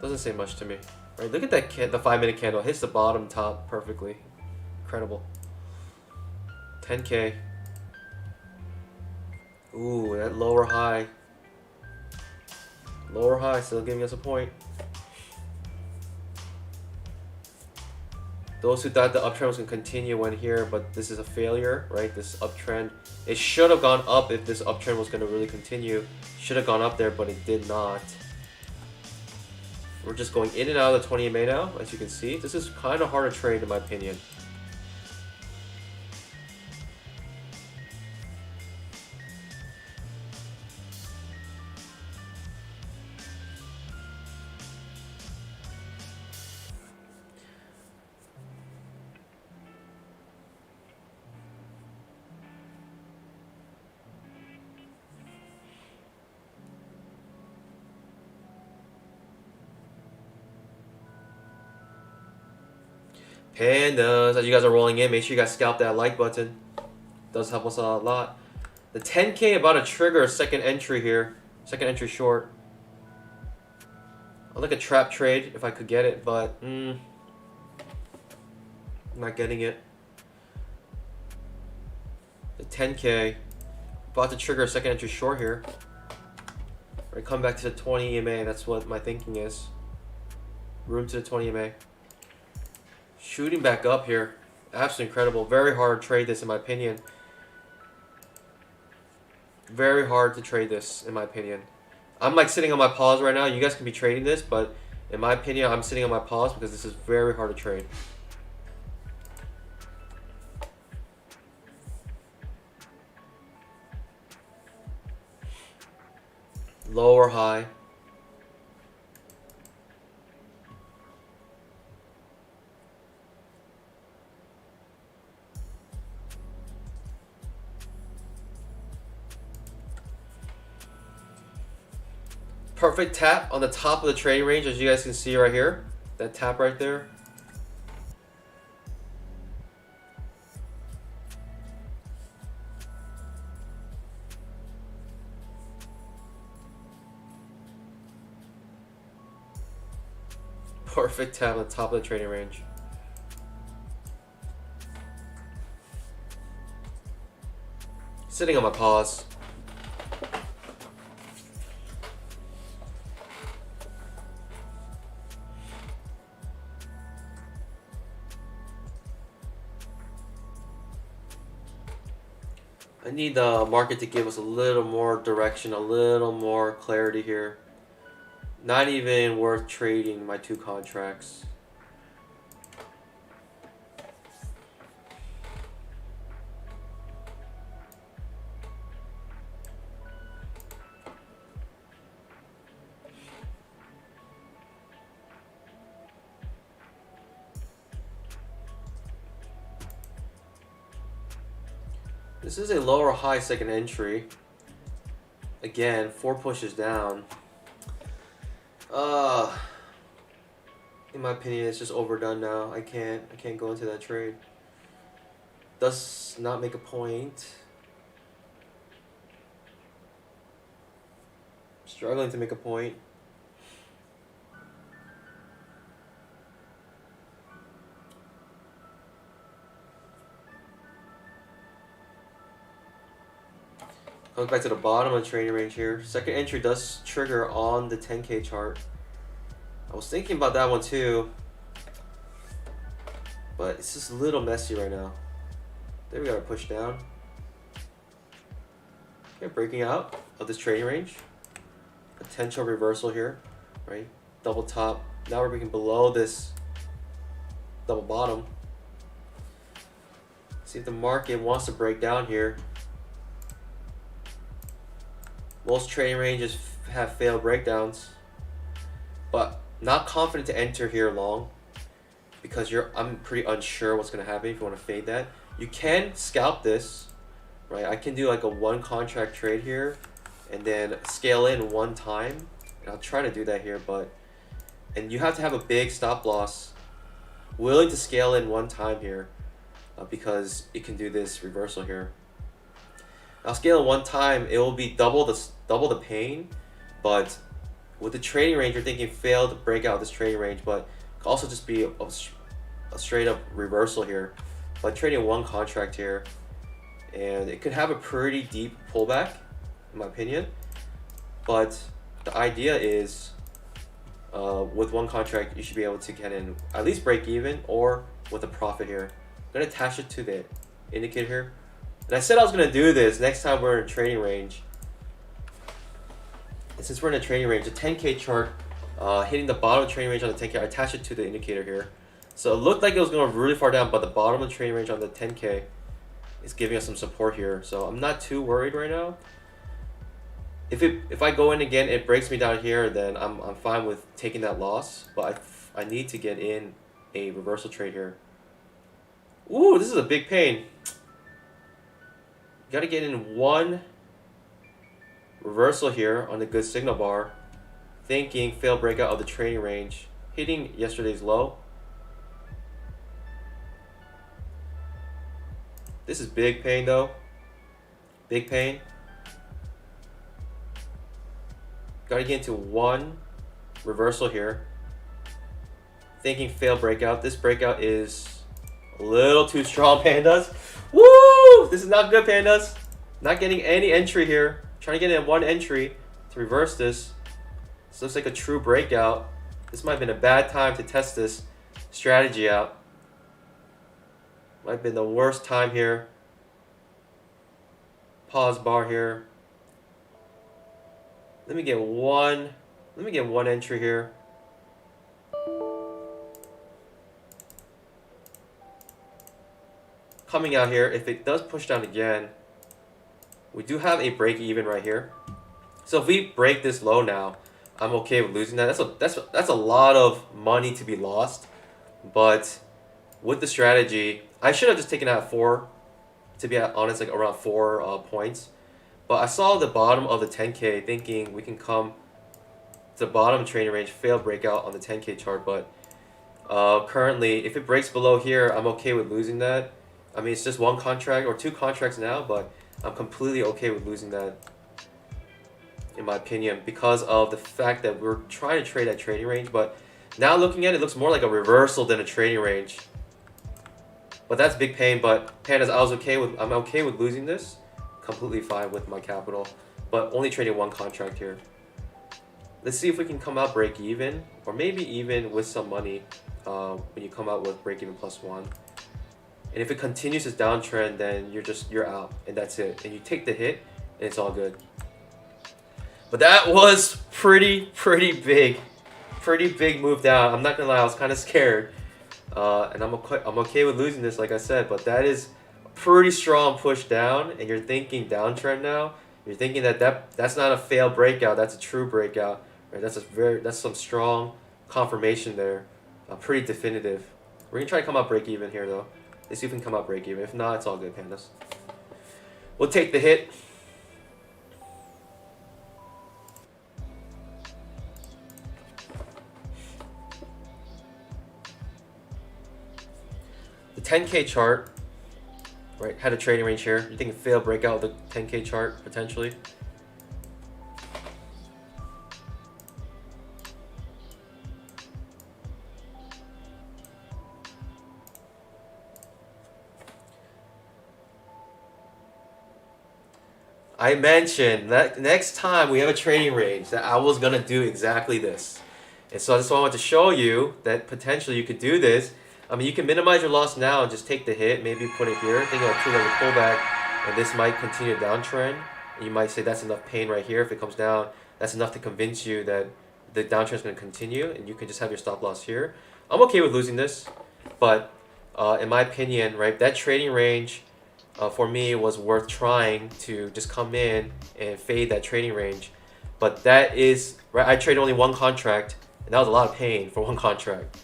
Doesn't say much to me. Right, look at that the 5 minute candle hits the bottom top perfectly. Incredible. 10K. Ooh, that lower high. Lower high still giving us a point. Those who thought the uptrend was going to continue went here, but this is a failure, right? This uptrend, it should have gone up if this uptrend was going to really continue. Should have gone up there, but it did not. We're just going in and out of the 20 EMA now, as you can see. This is kind of hard to trade in my opinion. Pandas, as you guys are rolling in, make sure you guys scalp that like button. Does help us out a lot. The 10K about to trigger a second entry here. Second entry short. I'll like a trap trade if I could get it, but I'm not getting it. 10K. About to trigger a second entry short here. Right, come back to the 20 EMA. That's what my thinking is. Room to the 20 EMA. Shooting back up here. Absolutely incredible. Very hard to trade this in my opinion. Very hard to trade this in my opinion. I'm like sitting on my pause right now. You guys can be trading this, but in my opinion, I'm sitting on my pause because this is very hard to trade. Low or high. Perfect tap on the top of the trading range, as you guys can see right here. That tap right there. Perfect tap on the top of the trading range. Sitting on my pause. I need the market to give us a little more direction, a little more clarity here. Not even worth trading my two contracts. This is a lower high second entry. Again, 4 pushes down. In my opinion, it's just overdone now. I can't go into that trade. Does not make a point. Struggling to make a point. Comes back to the bottom of the trading range here. Second entry does trigger on the 10K chart. I was thinking about that one too, but it's just a little messy right now. There we got a push down. Okay, breaking out of this trading range. Potential reversal here, right? Double top. Now we're breaking below this double bottom. See if the market wants to break down here. Most trading ranges have failed breakdowns, but not confident to enter here long because I'm pretty unsure what's gonna happen if you want to fade that. You can scalp this, right? I can do like a 1 contract trade here and then scale in 1 time, and I'll try to do that here, and you have to have a big stop loss willing to scale in 1 time here because it can do this reversal here. I'll scale in 1 time, it will be double the pain, but with the trading range, you're thinking failed to break out this trading range, but it could also just be a straight up reversal here. But trading 1 contract here, and it could have a pretty deep pullback, in my opinion. But the idea is, with 1 contract, you should be able to get in at least break even or with a profit here. I'm gonna attach it to the indicator here. And I said I was gonna do this next time we're in a trading range. And since we're in a trading range, the 10K chart hitting the bottom of the trading range on the 10K, I attached it to the indicator here. So it looked like it was going really far down, but the bottom of the trading range on the 10K is giving us some support here. So I'm not too worried right now. If I go in again, it breaks me down here, then I'm fine with taking that loss. But I need to get in a reversal trade here. Ooh, this is a big pain. Got to get in 1 reversal here on the good signal bar, thinking failed breakout of the trading range, hitting yesterday's low. This is big pain though. Big pain. Got to get into 1 reversal here, thinking failed breakout. This breakout is a little too strong, pandas. Woo! Woo! This is not good, pandas. Not getting any entry here. Trying to get in one entry to reverse this. This looks like a true breakout. This might have been a bad time to test this strategy out. Might have been the worst time here. Pause bar here. Let me get one entry here. Coming out here, if it does push down again, we do have a break even right here. So if we break this low now, I'm okay with losing that. That's a lot of money to be lost. But with the strategy, I should have just taken out 4, to be honest, like around 4 points. But I saw the bottom of the 10K thinking we can come to the bottom trading range, fail breakout on the 10K chart. But currently, if it breaks below here, I'm okay with losing that. I mean, it's just 1 contract or 2 contracts now, but I'm completely okay with losing that, in my opinion, because of the fact that we're trying to trade that trading range. But now looking at it, it looks more like a reversal than a trading range. But that's big pain. But pandas, I'm okay with losing this. Completely fine with my capital, but only trading 1 contract here. Let's see if we can come out break even, or maybe even with some money when you come out with break even +1. And if it continues this downtrend, then you're out, and that's it. And you take the hit, and it's all good. But that was pretty big move down. I'm not gonna lie, I was kind of scared, and I'm okay with losing this, like I said. But that is a pretty strong push down, and you're thinking downtrend now. You're thinking that's not a failed breakout. That's a true breakout, right? That's some strong confirmation there, pretty definitive. We're gonna try to come out break even here though. Let's see if we can come out break even. If not, it's all good, pandas. We'll take the hit. The 10K chart, right, had a trading range here. You think it failed breakout of the 10K chart potentially? I mentioned that next time we have a trading range that I was gonna do exactly this. And so that's why I want to show you that potentially you could do this. I mean, you can minimize your loss now and just take the hit, maybe put it here, think of a 2-level pullback, and this might continue a downtrend. And you might say that's enough pain right here. If it comes down, that's enough to convince you that the downtrend is going to continue, and you can just have your stop loss here. I'm okay with losing this, but in my opinion, right, that trading range for me was worth trying to just come in and fade that trading range. But that is, right, I traded only 1 contract, and that was a lot of pain for 1 contract.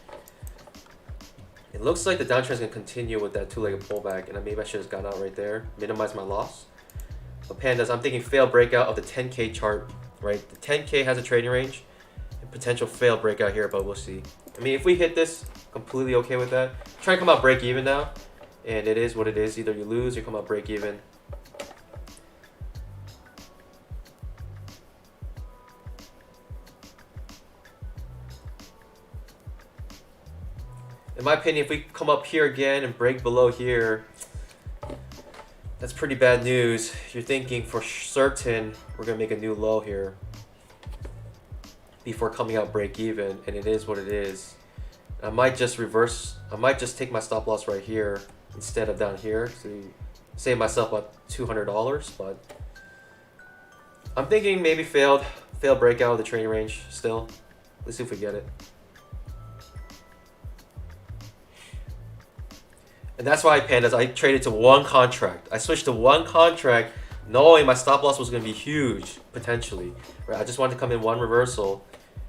It looks like the downtrend is going to continue with that 2-legged pullback, and maybe I should have gotten out right there, minimize my loss. But pandas, I'm thinking fail breakout of the 10K chart, right? The 10K has a trading range, and potential fail breakout here, but we'll see. I mean, if we hit this, completely okay with that. Try to come out break even now, and it is what it is. Either you lose or you come out break even. In my opinion, if we come up here again and break below here, that's pretty bad news. You're thinking for certain we're going to make a new low here before coming out break even, and it is what it is. I might just reverse. I might just take my stop loss right here instead of down here to save myself about $200, but I'm thinking maybe failed breakout of the trading range still. Let's see if we get it. And that's why, pandas, I traded to 1 contract. I switched to 1 contract knowing my stop loss was going to be huge, potentially. Right? I just wanted to come in 1 reversal.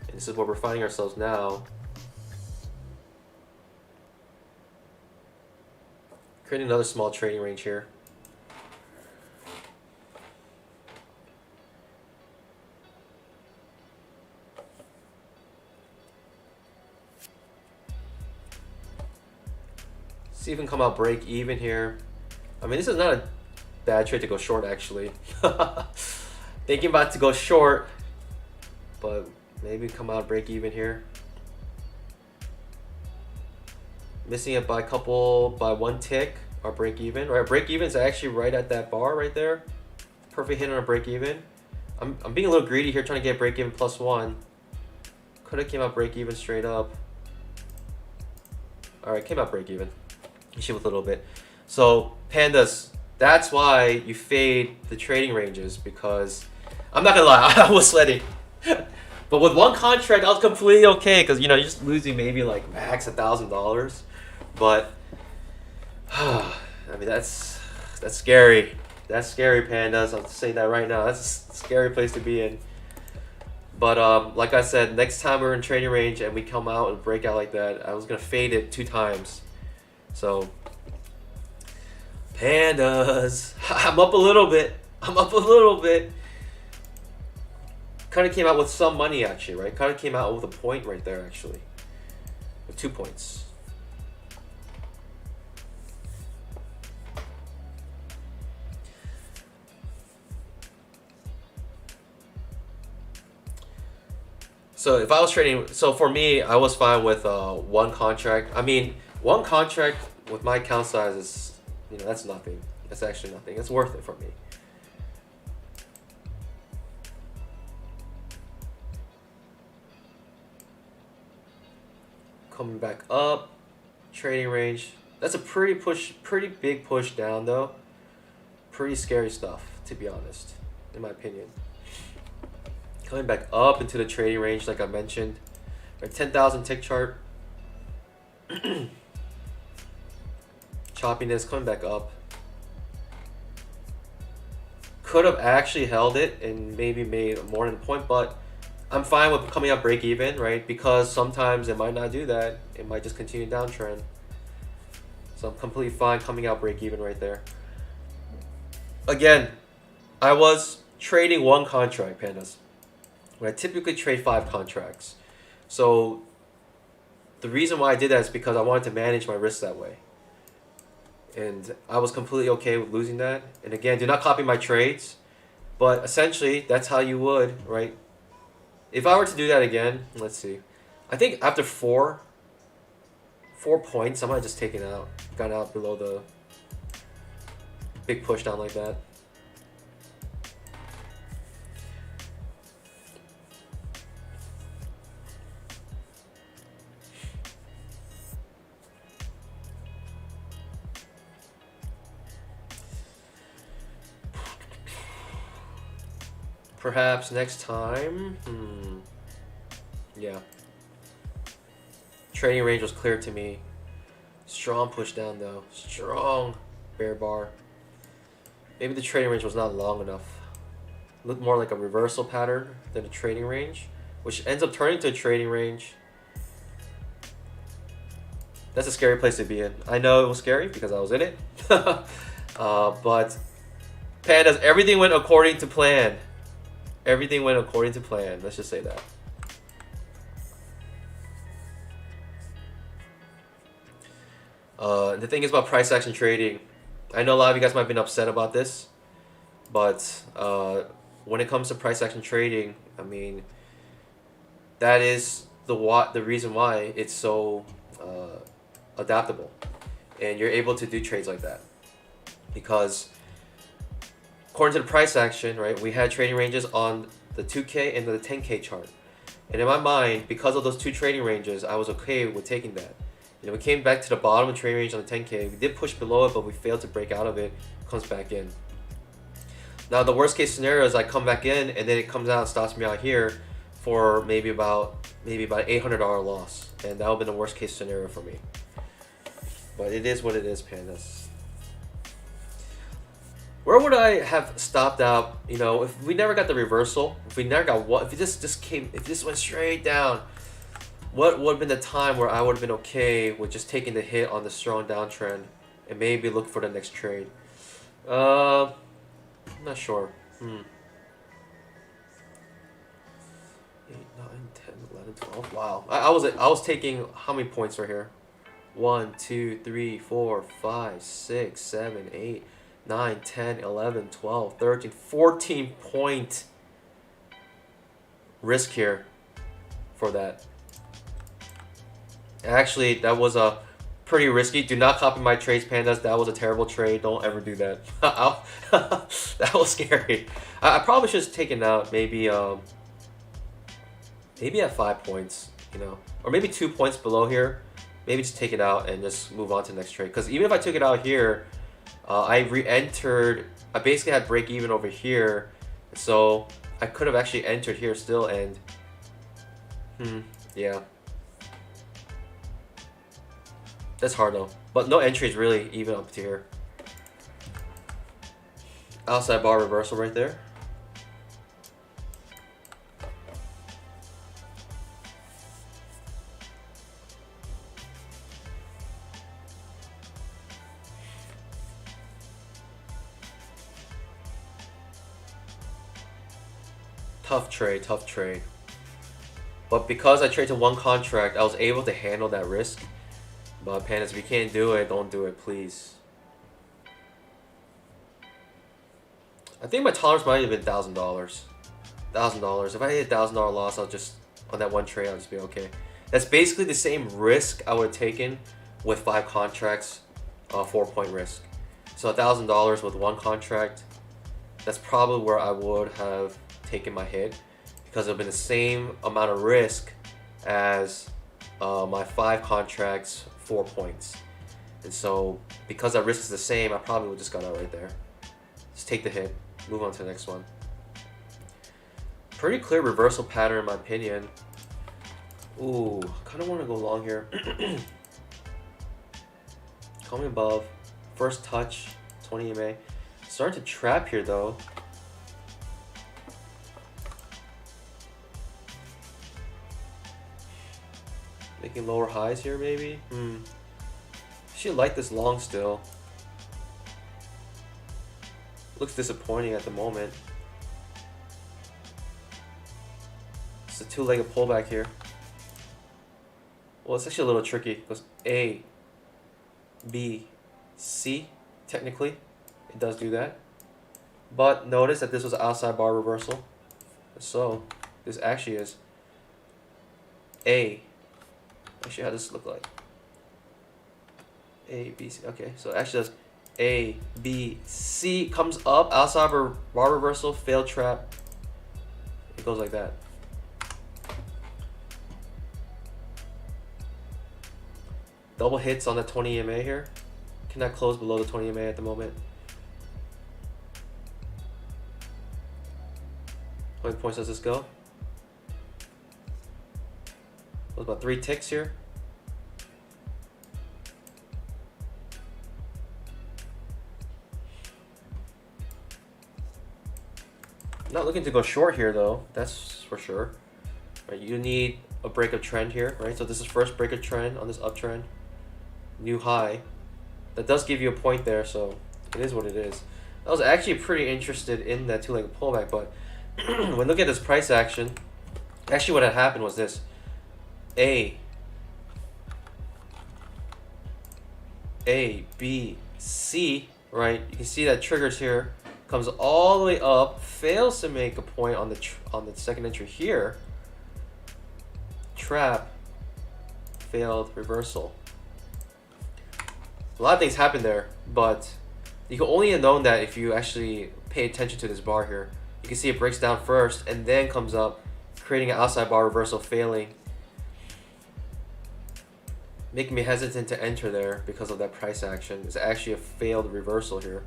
And this is where we're finding ourselves now. Creating another small trading range here. See if we can come out break even here. I mean, this is not a bad trade to go short, actually. Thinking about to go short, but maybe come out break even here. Missing it by 1 tick our break even. Right, break even is actually right at that bar right there. Perfect hit on a break even. I'm being a little greedy here, trying to get break even +1. Could have came out break even straight up. All right, came out break even. You should with a little bit. So pandas, that's why you fade the trading ranges, because I'm not gonna lie, I was sweating. But with one contract, I was completely okay, because you know you're just losing maybe like max $1,000. But I mean that's scary. That's scary, pandas. I'll say that right now. That's a scary place to be in. But like I said, next time we're in trading range and we come out and break out like that, I was gonna fade it 2 times. So pandas, I'm up a little bit. I'm up a little bit. Kind of came out with some money actually, right? Kind of came out with a point right there actually, with 2 points. So if I was trading, so for me, I was fine with one contract. I mean, one contract with my account size is, you know, that's nothing. That's actually nothing. It's worth it for me. Coming back up, trading range. That's a pretty big push down though. Pretty scary stuff, to be honest, in my opinion. Coming back up into the trading range, like I mentioned. Right, 10,000 tick chart. Choppiness coming back up. Could have actually held it and maybe made more than a point, but I'm fine with coming up break even, right? Because sometimes it might not do that. It might just continue downtrend. So I'm completely fine coming out break even right there. Again, I was trading one contract, pandas. I typically trade 5 contracts. So the reason why I did that is because I wanted to manage my risk that way. And I was completely okay with losing that. And again, do not copy my trades. But essentially, that's how you would, right? If I were to do that again, let's see. I think after 4 points, I might have just taken out, got out below the big push down like that. Perhaps next time. Yeah. Trading range was clear to me. Strong push down though. Strong bear bar. Maybe the trading range was not long enough. Looked more like a reversal pattern than a trading range, which ends up turning to a trading range. That's a scary place to be in. I know it was scary because I was in it. But pandas, everything went according to plan. Everything went according to plan. Let's just say that. The thing is about price action trading. I know a lot of you guys might have been upset about this, but when it comes to price action trading, I mean, that is the reason why it's so adaptable, and you're able to do trades like that because according to the price action, right, we had trading ranges on the 2K and the 10K chart. And in my mind, because of those 2 trading ranges, I was okay with taking that. You know, we came back to the bottom of the trading range on the 10K. We did push below it, but we failed to break out of it. Comes back in. Now, the worst case scenario is I come back in, and then it comes out and stops me out here for maybe about $800 loss. And that would have been the worst case scenario for me. But it is what it is, pandas. Where would I have stopped out? You know, if we never got the reversal, if we never got if this went straight down, what would have been the time where I would have been okay with just taking the hit on the strong downtrend and maybe look for the next trade? I'm not sure. 8, 9, 10, 11, 12. Wow. I was taking how many points right here? 1, 2, 3, 4, 5, 6, 7, 8. 9, 10, 11, 12, 13, 14 point risk here for that. Actually, that was a Pretty risky. Do not copy my trades, pandas. That was a terrible trade. Don't ever do that. That was scary. I probably should have taken out maybe maybe at 5 points, you know, or maybe 2 points below here. Maybe just take it out and just move on to the next trade. Because even if I took it out here, I re-entered. I basically had break even over here, so I could have actually entered here still. And yeah. That's hard though. But no entries really even up to here. Outside bar reversal right there. Tough trade, tough trade. But because I traded to one contract, I was able to handle that risk. But pandas, if you can't do it, don't do it, please. I think my tolerance might have been $1,000. $1,000. If I hit $1,000 loss, I'll just, on that one trade, I'll just be okay. That's basically the same risk I would have taken with 5 contracts, 4-point risk. So $1,000 with one contract, that's probably where I would have taken my hit, because it would have been the same amount of risk as my 5 contracts, 4 points. And so because that risk is the same, I probably would just got out right there. Just take the hit, move on to the next one. Pretty clear reversal pattern in my opinion. Ooh, kind of want to go long here. Coming above, first touch, 20 EMA. Starting to trap here though. Making lower highs here maybe. Should like this long still. Looks disappointing at the moment. It's a 2-legged pullback here. Well, it's actually a little tricky. It goes A, B, C. Technically, it does do that. But notice that this was an outside bar reversal. So this actually is A. Actually, how does this look like? A, B, C. Okay, so actually that's A, B, C. Comes up, outside bar reversal, failed trap. It goes like that. Double hits on the 20 EMA here. Cannot close below the 20 EMA at the moment. How many points does this go? It was about 3 ticks here. Not looking to go short here though, that's for sure. Right, you need a break of trend here, right? So this is first break of trend on this uptrend. New high. That does give you a point there, so it is what it is. I was actually pretty interested in that 2-legged pullback, but when looking at this price action, actually what had happened was this. A, B, C, right? You can see that triggers here, comes all the way up, fails to make a point on the second entry here. Trap, failed reversal. A lot of things happened there, but you can only have known that if you actually pay attention to this bar here. You can see it breaks down first and then comes up, creating an outside bar reversal, failing. Making me hesitant to enter there because of that price action. It's actually a failed reversal here.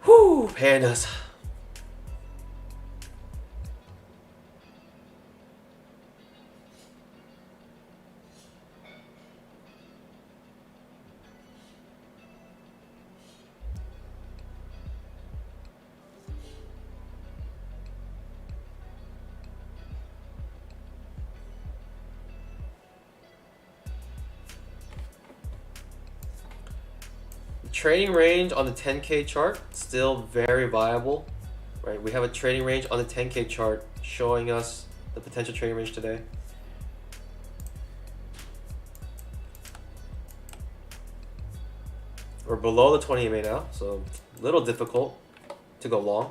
Whew, pandas. Trading range on the 10K chart still very viable, right? We have a trading range on the 10K chart showing us the potential trading range today. We're below the 20 EMA now, so a little difficult to go long.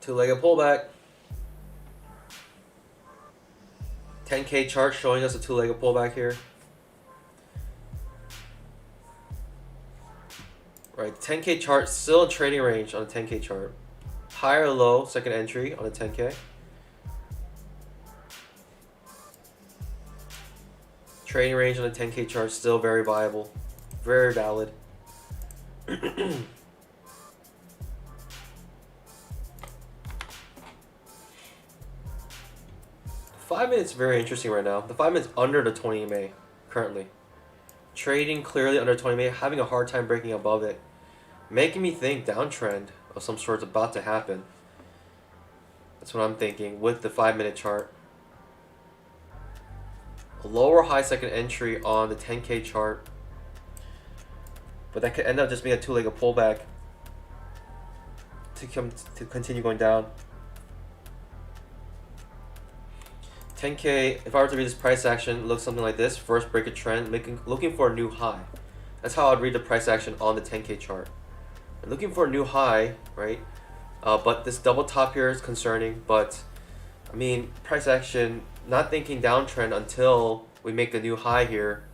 Two-legged pullback. 10K chart showing us a two-legged pullback here. Right, 10K chart still in trading range on the 10K chart. Higher low, second entry on the 10K. Trading range on the 10K chart still very viable, very valid. 5 minutes very interesting right now. The 5 minutes under the 20 EMA currently. Trading clearly under 20 EMA, having a hard time breaking above it. Making me think downtrend of some sort is about to happen. That's what I'm thinking with the 5-minute chart. A lower high second entry on the 10K chart. But that could end up just being a two-legged pullback to continue going down. 10K, if I were to read this price action, it looks something like this. First break a trend, looking for a new high. That's how I'd read the price action on the 10K chart. I'm looking for a new high, right? But this double top here is concerning. But, I mean, price action, not thinking downtrend until we make a new high here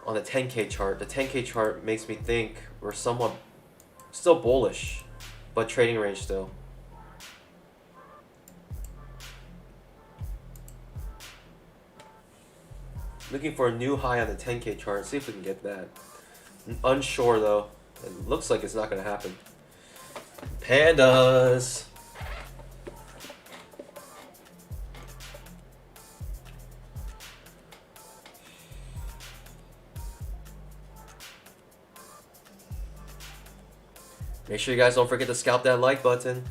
on the 10K chart. The 10K chart makes me think we're somewhat still bullish, but trading range still. Looking for a new high on the 10K chart. See if we can get that. Unsure though. It looks like it's not going to happen. Pandas. Make sure you guys don't forget to scalp that like button.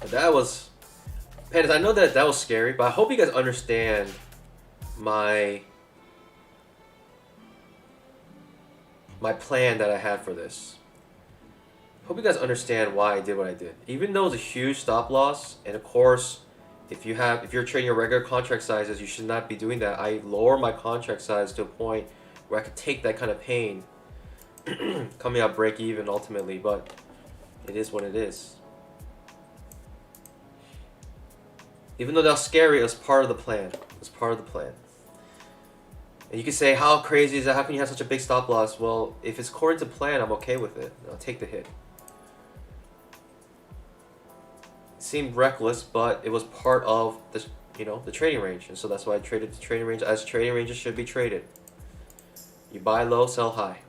But that was... Pandas, I know that was scary, but I hope you guys understand my plan that I had for this. Hope you guys understand why I did what I did. Even though it's a huge stop loss, and of course, if you're trading your regular contract sizes, you should not be doing that. I lower my contract size to a point where I could take that kind of pain, coming out break even ultimately, but it is what it is. Even though that's scary, it was part of the plan. It was part of the plan. And you can say, how crazy is that? How can you have such a big stop loss? Well, if it's according to plan, I'm okay with it. I'll take the hit. It seemed reckless, but it was part of the, the trading range. And so that's why I traded the trading range as trading ranges should be traded. You buy low, sell high.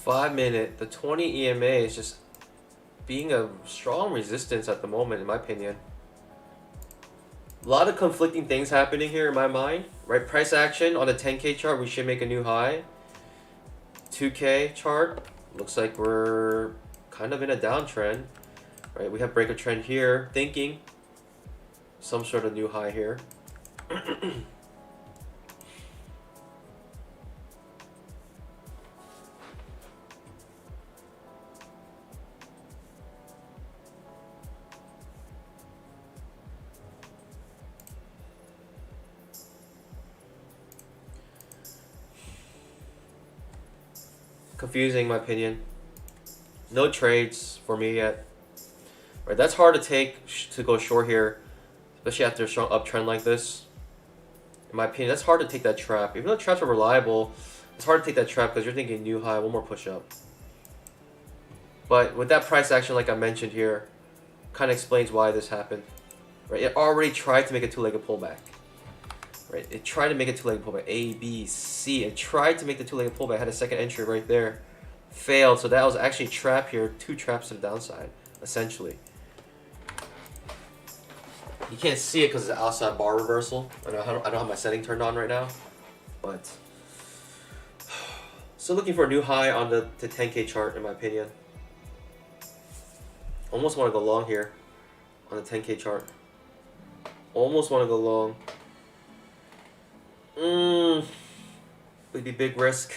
Five-minute, the 20 EMA is just being a strong resistance at the moment, in my opinion. A lot of conflicting things happening here in my mind, right? Price action on the 10K chart, we should make a new high. 2K chart, looks like we're kind of in a downtrend, right? We have break of trend here, thinking some sort of new high here. Confusing, in my opinion. No trades for me yet. Right, that's hard to take to go short here, especially after a strong uptrend like this. In my opinion, that's hard to take that trap. Even though traps are reliable, it's hard to take that trap because you're thinking new high, one more push up. But with that price action, like I mentioned here, kind of explains why this happened. Right, it already tried to make a two-legged pullback. right? It tried to make a two-legged pullback. A, B, C. It tried to make the two-legged pullback. Had a second entry right there. Failed. So that was actually a trap here. 2 traps to the downside, essentially. You can't see it because it's outside bar reversal. I don't have my setting turned on right now. But still looking for a new high on the 10K chart, in my opinion. Almost want to go long here on the 10K chart. Almost want to go long. Would be big risk.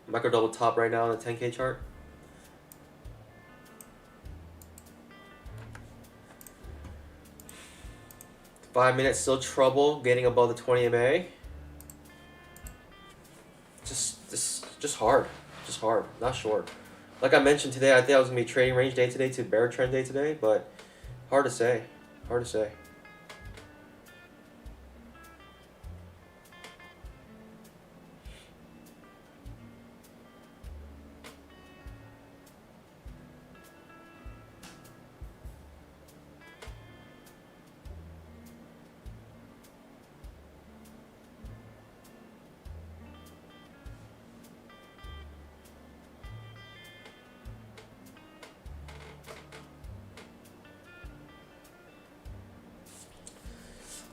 Micro double top right now on the 10K chart. Five minutes, still trouble getting above the 20 MA. Just hard. Just hard. Not short. Like I mentioned today, I think I was gonna be trading range day today to bear trend day today, but hard to say. Hard to say.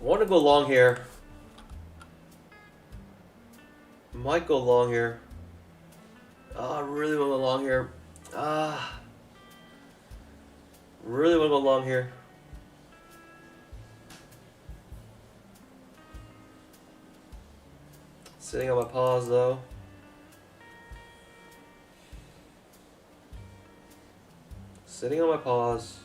I want to go long here. Might go long here. I really want to go long here. Really want to go long here. Sitting on my pause though. Sitting on my pause.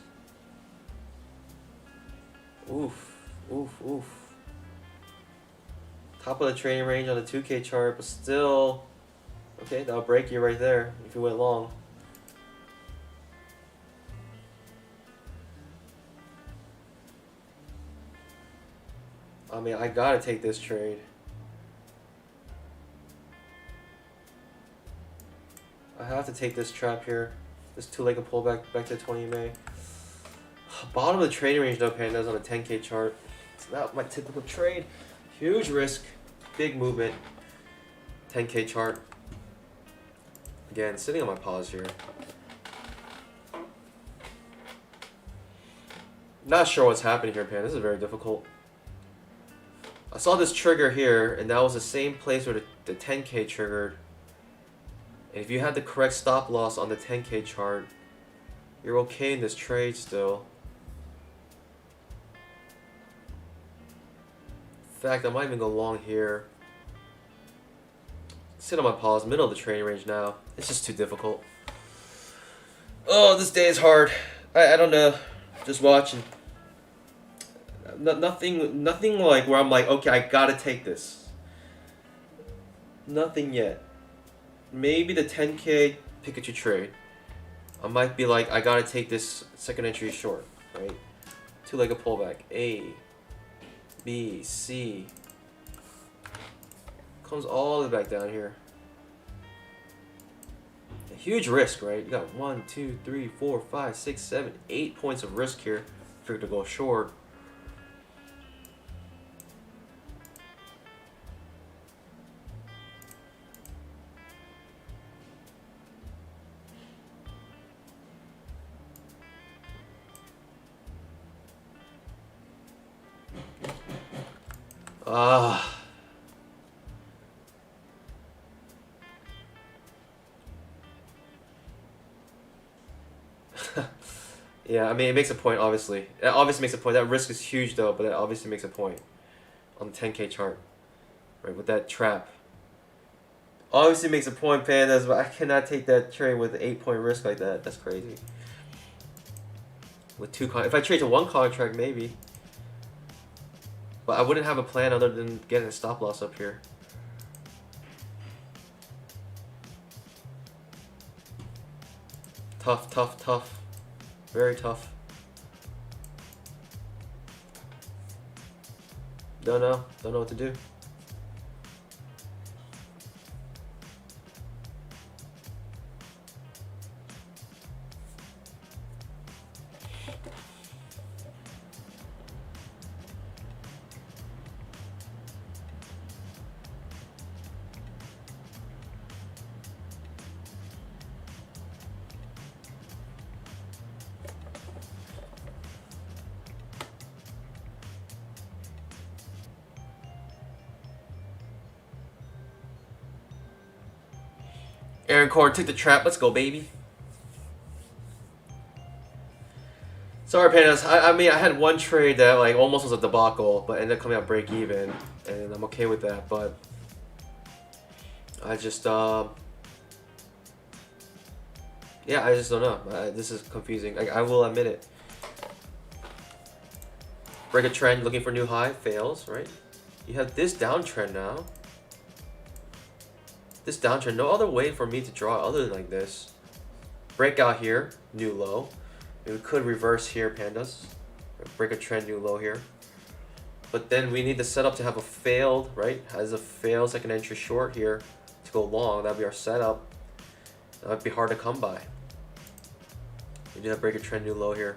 Oof. Oof, oof. Top of the trading range on the 2K chart, but still, okay, that'll break you right there if you went long. I mean, I gotta take this trade. I have to take this trap here. This two-legged pullback back to 20 MA. Bottom of the trading range though, pandas, on a 10K chart. It's not my typical trade. Huge risk, big movement. 10K chart. Again, sitting on my pause here. Not sure what's happening here, pan. This is very difficult. I saw this trigger here, and that was the same place where the 10K triggered. And if you had the correct stop loss on the 10K chart, you're okay in this trade still. In fact, I might even go long here. Sit on my pause, middle of the trading range now. It's just too difficult. Oh, this day is hard. I don't know. Just watching. Nothing like where I'm like, okay, I gotta take this. Nothing yet. Maybe the 10K Pikachu trade. I might be like, I gotta take this second entry short, right? Two-legged pullback. A, B, C. Comes all the way back down here. A huge risk, right? You got 1, 2, 3, 4, 5, 6, 7, 8 points of risk here if you're to go short. Yeah, I mean, it makes a point, obviously. It obviously makes a point. That risk is huge, though, but it obviously makes a point on the 10K chart, right, with that trap. Obviously makes a point, pandas, but I cannot take that trade with an 8-point risk like that. That's crazy. With if I trade to one contract, maybe. But I wouldn't have a plan other than getting a stop loss up here. Tough, tough, tough. Very tough. Don't know what to do. Aaron Core, take the trap. Let's go, baby. Sorry, Pandas. I mean, I had one trade that like almost was a debacle, but ended up coming out break even, and I'm okay with that. But I just, yeah, I just don't know. This is confusing. I will admit it. Break a trend, looking for new high, fails, right? You have this downtrend now. This downtrend, no other way for me to draw other than like this. Breakout here, new low. We could reverse here, Pandas. Break a trend, new low here. But then we need the setup to have a failed, right? Has a failed second entry short here to go long. That'd be our setup. That would be hard to come by. We do have break a trend, new low here.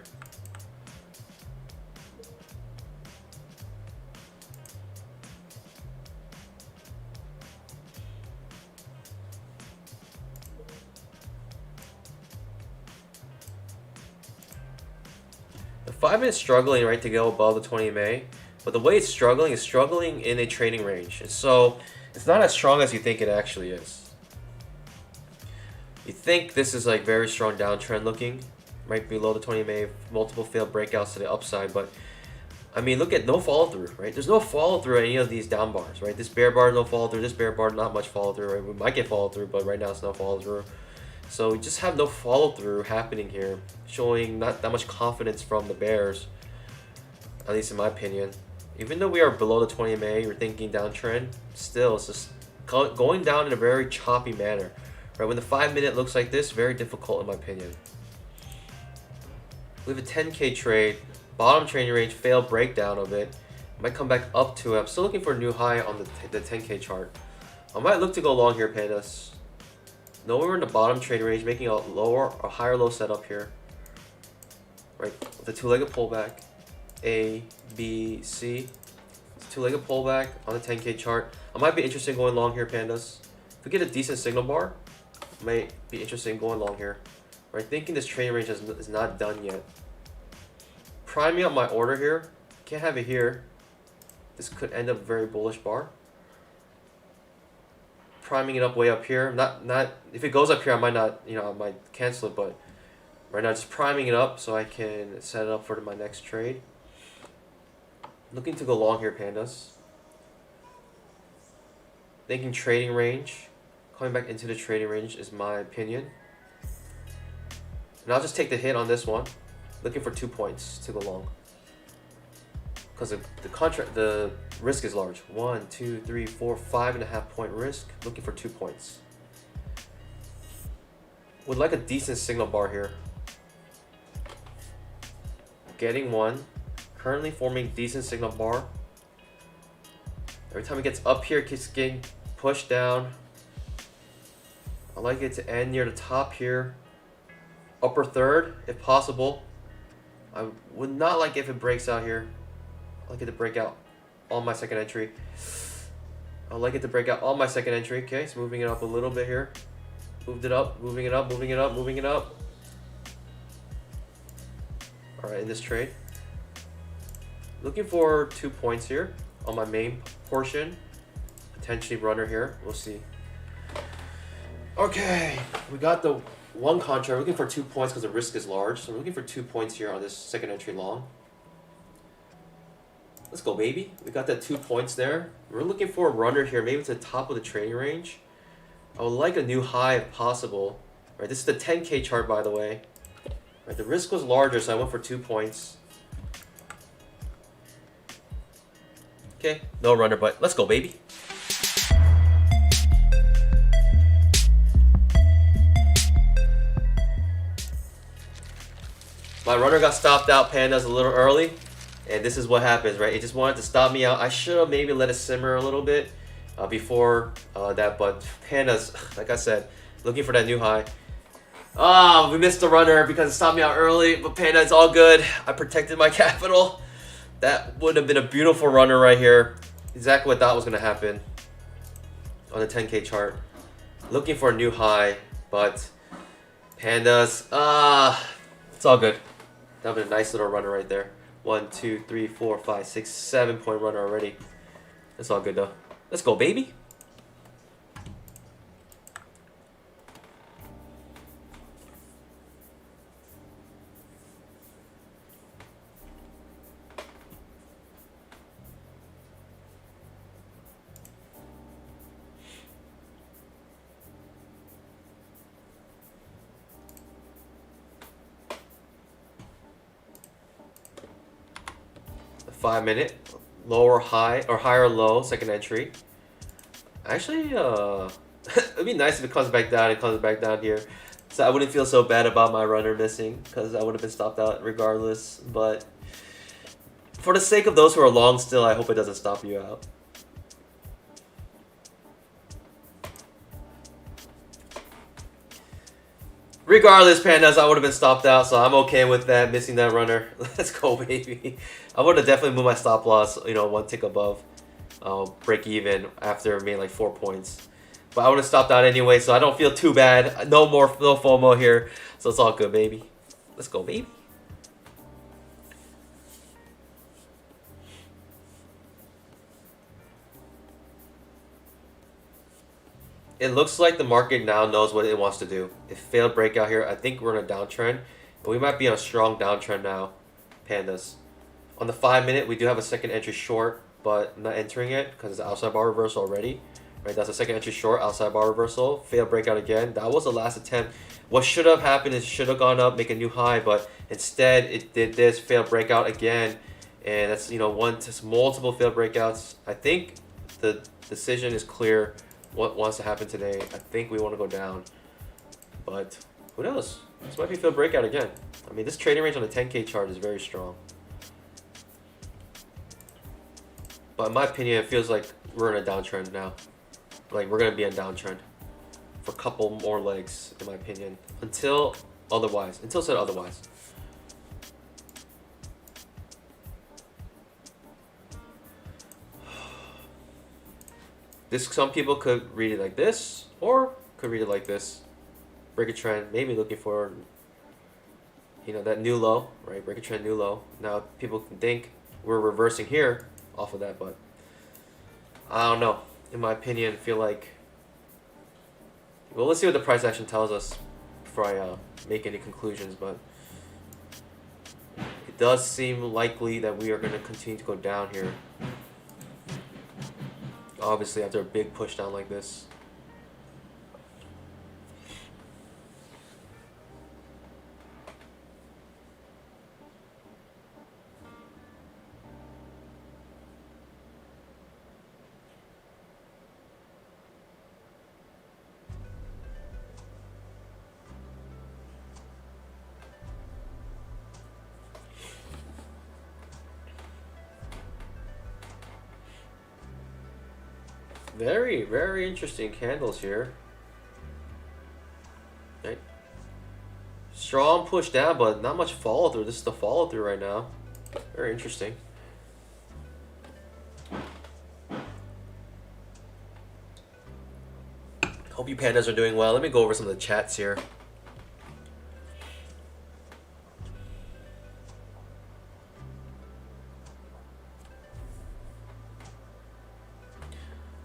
The 5 minute struggling, right, to go above the 20 MA, but the way it's struggling is struggling in a trading range. And so it's not as strong as you think it actually is. You think this is like very strong downtrend looking, right below the 20 MA, multiple failed breakouts to the upside, but I mean, look at no follow through, right? There's no follow through any of these down bars, right? This bear bar, no follow through. This bear bar, not much follow through, right? We might get follow through, but right now it's no follow through. So we just have no follow through happening here, showing not that much confidence from the bears, at least in my opinion. Even though we are below the 20 MA, you're thinking downtrend, still it's just going down in a very choppy manner. Right, when the 5 minute looks like this, very difficult in my opinion. We have a 10K trade, bottom trading range, failed breakdown of it. Might come back up to it. I'm still looking for a new high on the 10K chart. I might look to go long here, Pandas. No, we're in the bottom trading range, making a higher low setup here. Right, with a two-legged pullback, A, B, C. It's a two-legged pullback on the 10K chart. I might be interested in going long here, Pandas. If we get a decent signal bar, I might be interested in going long here. Right, thinking this trading range is not done yet. Priming up my order here. Can't have it here. This could end up a very bullish bar. Priming it up way up here. Not if it goes up here, I might not, I might cancel it, but right now just priming it up so I can set it up for my next trade. Looking to go long here, Pandas. Thinking trading range. Coming back into the trading range is my opinion. And I'll just take the hit on this one. Looking for 2 points to go long. Because the risk is large. 1, 2, 3, 4, 5.5 point risk. Looking for 2 points. Would like a decent signal bar here. Getting one. Currently forming decent signal bar. Every time it gets up here, it keeps getting pushed down. I like it to end near the top here. Upper third, if possible. I would not like if it breaks out here. I like it to break out on my second entry. I like it to break out on my second entry. Okay, it's moving it up a little bit here. Moved it up, moving it up, moving it up, moving it up. Alright, in this trade. Looking for 2 points here on my main portion. Potentially runner here. We'll see. Okay, we got the one contract. We're looking for 2 points because the risk is large. So we're looking for 2 points here on this second entry long. Let's go, baby. We got that 2 points there. We're looking for a runner here, maybe to the top of the trading range. I would like a new high if possible. Right, this is the 10K chart, by the way. Right, the risk was larger, so I went for 2 points. Okay, no runner, but let's go, baby. My runner got stopped out, Pandas, a little early. And this is what happens, right? It just wanted to stop me out. I should have maybe let it simmer a little bit before that. But Pandas, like I said, looking for that new high. Ah, we missed the runner because it stopped me out early. But Panda, it's all good. I protected my capital. That would have been a beautiful runner right here. Exactly what I thought was going to happen on the 10K chart. Looking for a new high. But Pandas, it's all good. That would have been a nice little runner right there. 1, 2, 3, 4, 5, 6, 7 point runner already. That's all good though. Let's go, baby. 5 minute, lower high or higher low, second entry. Actually, it'd be nice if it comes back down. It comes back down here, so I wouldn't feel so bad about my runner missing because I would have been stopped out regardless. But for the sake of those who are long still, I hope it doesn't stop you out. Regardless, Pandas, I would have been stopped out, so I'm okay with that, missing that runner. Let's go, baby. I would have definitely moved my stop loss, you know, one tick above break even after being like 4 points. But I would have stopped out anyway, so I don't feel too bad. No FOMO here, so it's all good, baby. Let's go, baby. It looks like the market now knows what it wants to do. It failed breakout here. I think we're in a downtrend. But we might be on a strong downtrend now, Pandas. On the 5 minute, we do have a second entry short, but I'm not entering it because it's outside bar reversal already. Right, that's a second entry short, outside bar reversal. Failed breakout again. That was the last attempt. What should have happened is it should have gone up, make a new high, but instead it did this, failed breakout again. And that's, you know, multiple failed breakouts. I think the decision is clear. What wants to happen today? I think we want to go down, but who knows? This might be failed breakout again. I mean, this trading range on the 10K chart is very strong. But in my opinion, it feels like we're in a downtrend now. Like, we're going to be in a downtrend for a couple more legs, in my opinion. Until said otherwise. Some people could read it like this, or could read it like this. Break a trend, maybe looking for, you know, that new low, right? Break a trend, new low. Now people can think we're reversing here off of that, but I don't know. In my opinion, I feel like, well, let's see what the price action tells us before I make any conclusions, but it does seem likely that we are going to continue to go down here. Obviously, after a big push down like this. Very, very interesting candles here. Okay. Strong push down, but not much follow through. This is the follow through right now. Very interesting. Hope you pandas are doing well. Let me go over some of the chats here.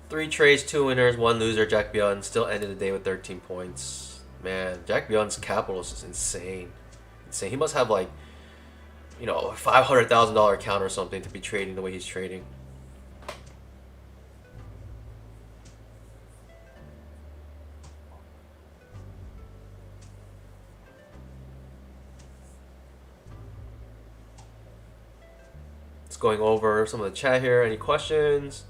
Three trades, 2 winners, 1 loser. Jack Bjorn still ended the day with 13 points. Man, Jack Bjorn's capital is just insane. Insane. He must have like, you know, a $500,000 account or something to be trading the way he's trading. Just going over some of the chat here. Any questions?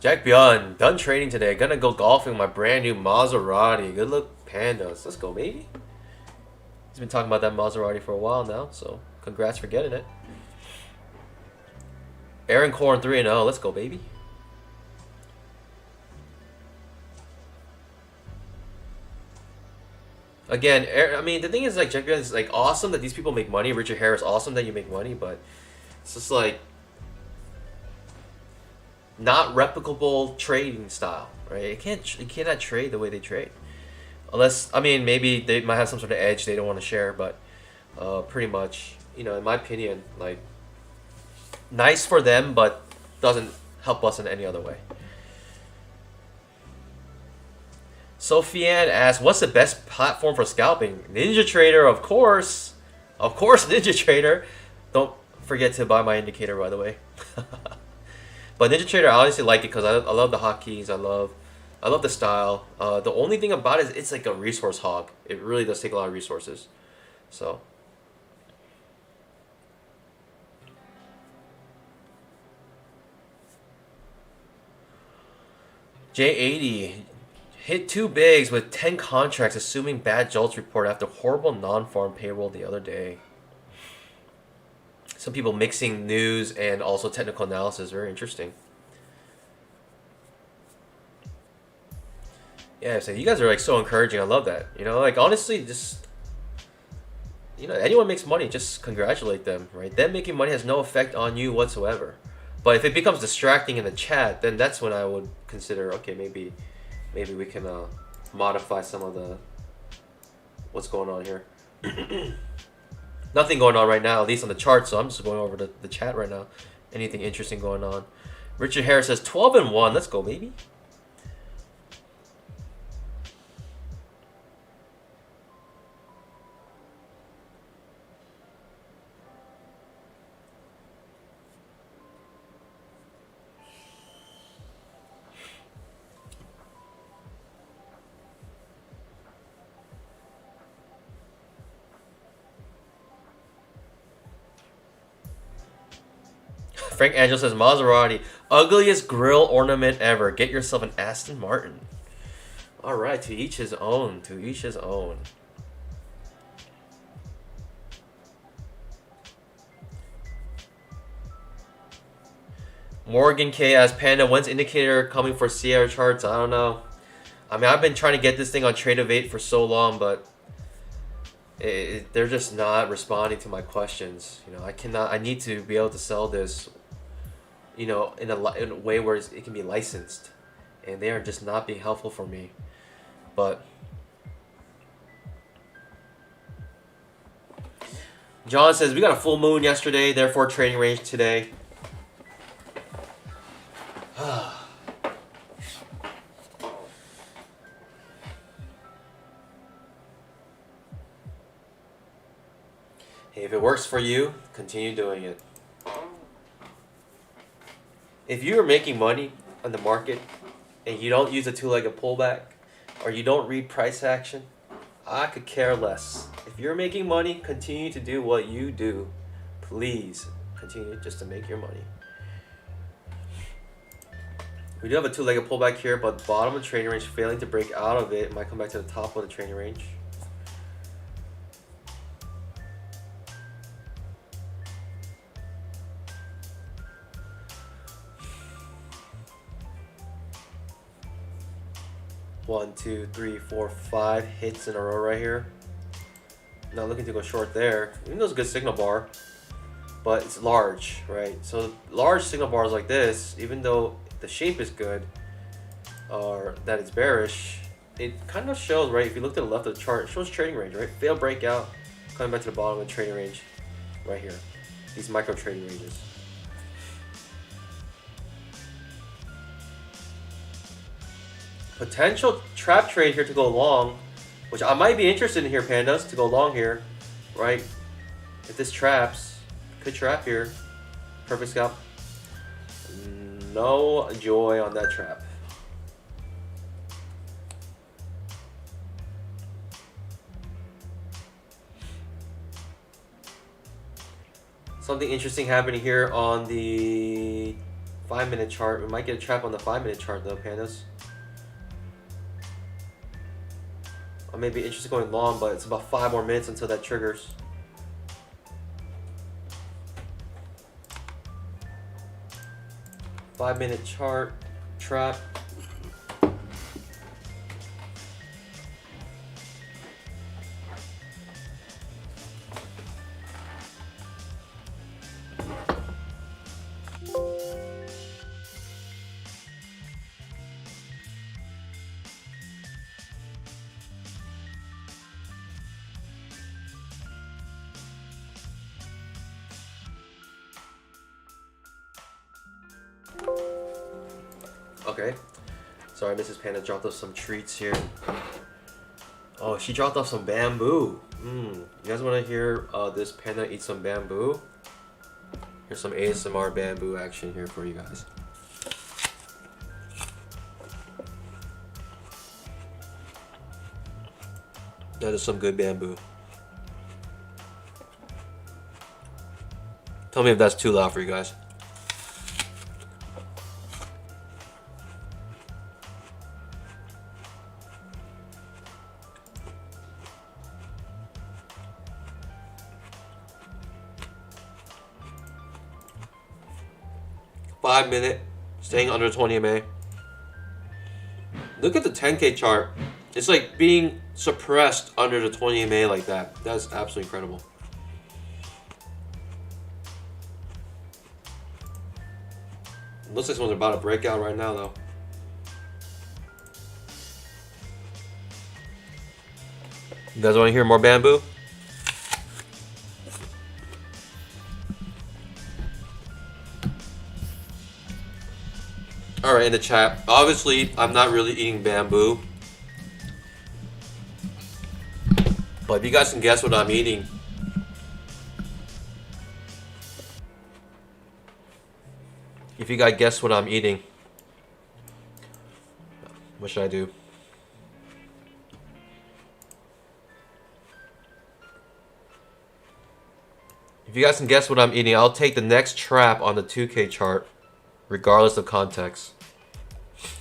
Jack Bjorn, done trading today. Gonna go golfing with my brand new Maserati. Good luck, pandas. Let's go, baby. He's been talking about that Maserati for a while now, so congrats for getting it. Aaron Corn 3-0. Let's go, baby. Again, I mean, the thing is, like, Jack Bjorn is like awesome that these people make money. Richard Harris, awesome that you make money, but it's just like not replicable trading style, right? You cannot trade the way they trade, unless, I mean, maybe they might have some sort of edge they don't want to share, but pretty much, you know, in my opinion, like, nice for them, but doesn't help us in any other way. Sophianne asks, what's the best platform for scalping? Ninja Trader, of course. Of course, Ninja Trader. Don't forget to buy my indicator, by the way. But Ninja Trader, I honestly like it because I love the hotkeys. I love the style. The only thing about it is it's like a resource hog. It really does take a lot of resources. So. J80 hit 2 bigs with 10 contracts assuming bad JOLTS report after horrible non-farm payroll the other day. Some people mixing news and also technical analysis. Very interesting. Yeah, so you guys are like so encouraging. I love that. You know, like honestly, just anyone makes money, just congratulate them, right? Them making money has no effect on you whatsoever. But if it becomes distracting in the chat, then that's when I would consider, okay, maybe we can modify some of the what's going on here. Nothing going on right now, at least on the chart, so I'm just going over the chat right now. Anything interesting going on? Richard Harris says 12-1. Let's go, baby. Frank Angel says Maserati, ugliest grill ornament ever. Get yourself an Aston Martin. All right, to each his own. To each his own. Morgan K as Panda, when's indicator coming for Sierra charts? I don't know. I mean, I've been trying to get this thing on Trade of 8 for so long, but they're just not responding to my questions. You know, I need to be able to sell this, you know, in a way where it can be licensed, and they are just not being helpful for me. But John says we got a full moon yesterday, therefore trading range today. Hey, if it works for you, continue doing it. If you're making money on the market and you don't use a two-legged pullback or you don't read price action, I could care less. If you're making money, continue to do what you do. Please continue just to make your money. We do have a two-legged pullback here, but bottom of the trading range, failing to break out of it. It might come back to the top of the trading range. One, two, three, four, 5 hits in a row right here. Not looking to go short there. Even though it's a good signal bar, but it's large, right? So large signal bars like this, even though the shape is good, or that it's bearish, it kind of shows, right? If you look to the left of the chart, it shows trading range, right? Failed breakout, coming back to the bottom of the trading range, right here. These micro trading ranges. Potential trap trade here to go long, which I might be interested in here, pandas, to go long here, right? If this traps, could trap here. Perfect scalp. No joy on that trap. Something interesting happening here on the 5-minute chart. We might get a trap on the 5-minute chart though, pandas. I may be interested in going long, but it's about 5 more minutes until that triggers. Five-minute chart, trap. Okay, Sorry, Mrs. Panda dropped off some treats here. Oh, she dropped off some bamboo. You guys want to hear this panda eat some bamboo? Here's some ASMR bamboo action here for you guys. That is some good bamboo. Tell me if that's too loud for you guys. Minute, staying under 20 MA. Look at the 10K chart. It's like being suppressed under the 20 MA like that. That's absolutely incredible. Looks like someone's about to break out right now, though. You guys want to hear more bamboo? Alright, in the chat. Obviously, I'm not really eating bamboo. But if you guys can guess what I'm eating. If you guys guess what I'm eating. What should I do? If you guys can guess what I'm eating, I'll take the next trap on the 2K chart. Regardless of context.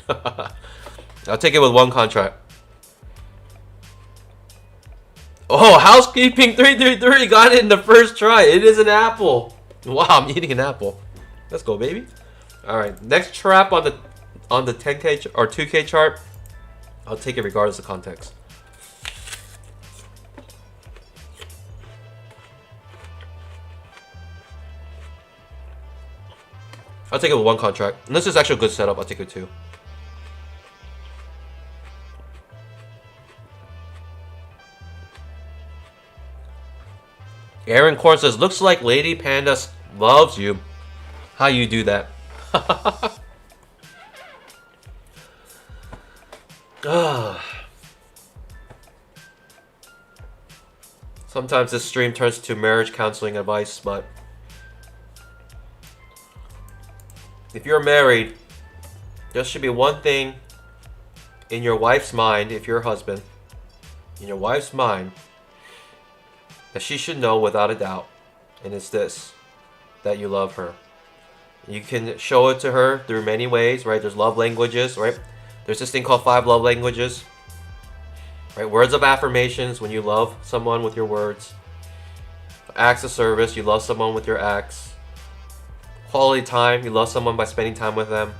I'll take it with one contract. Oh, housekeeping 333 got it in the first try. It is an apple. Wow, I'm eating an apple. Let's go, baby. All right, next trap on the 10K or 2K chart. I'll take it regardless of context. I'll take it with one contract. And this is actually a good setup. I'll take it too. Aaron Korn says, looks like Lady Panda loves you. How you do that? Sometimes this stream turns to marriage counseling advice, but if you're married, there should be one thing in your wife's mind, if you're a husband, in your wife's mind, that she should know without a doubt. And it's this, that you love her. You can show it to her through many ways, right? There's love languages, right? There's this thing called 5 love languages. Right? Words of affirmations, when you love someone with your words. Acts of service, you love someone with your acts. Quality time, you love someone by spending time with them.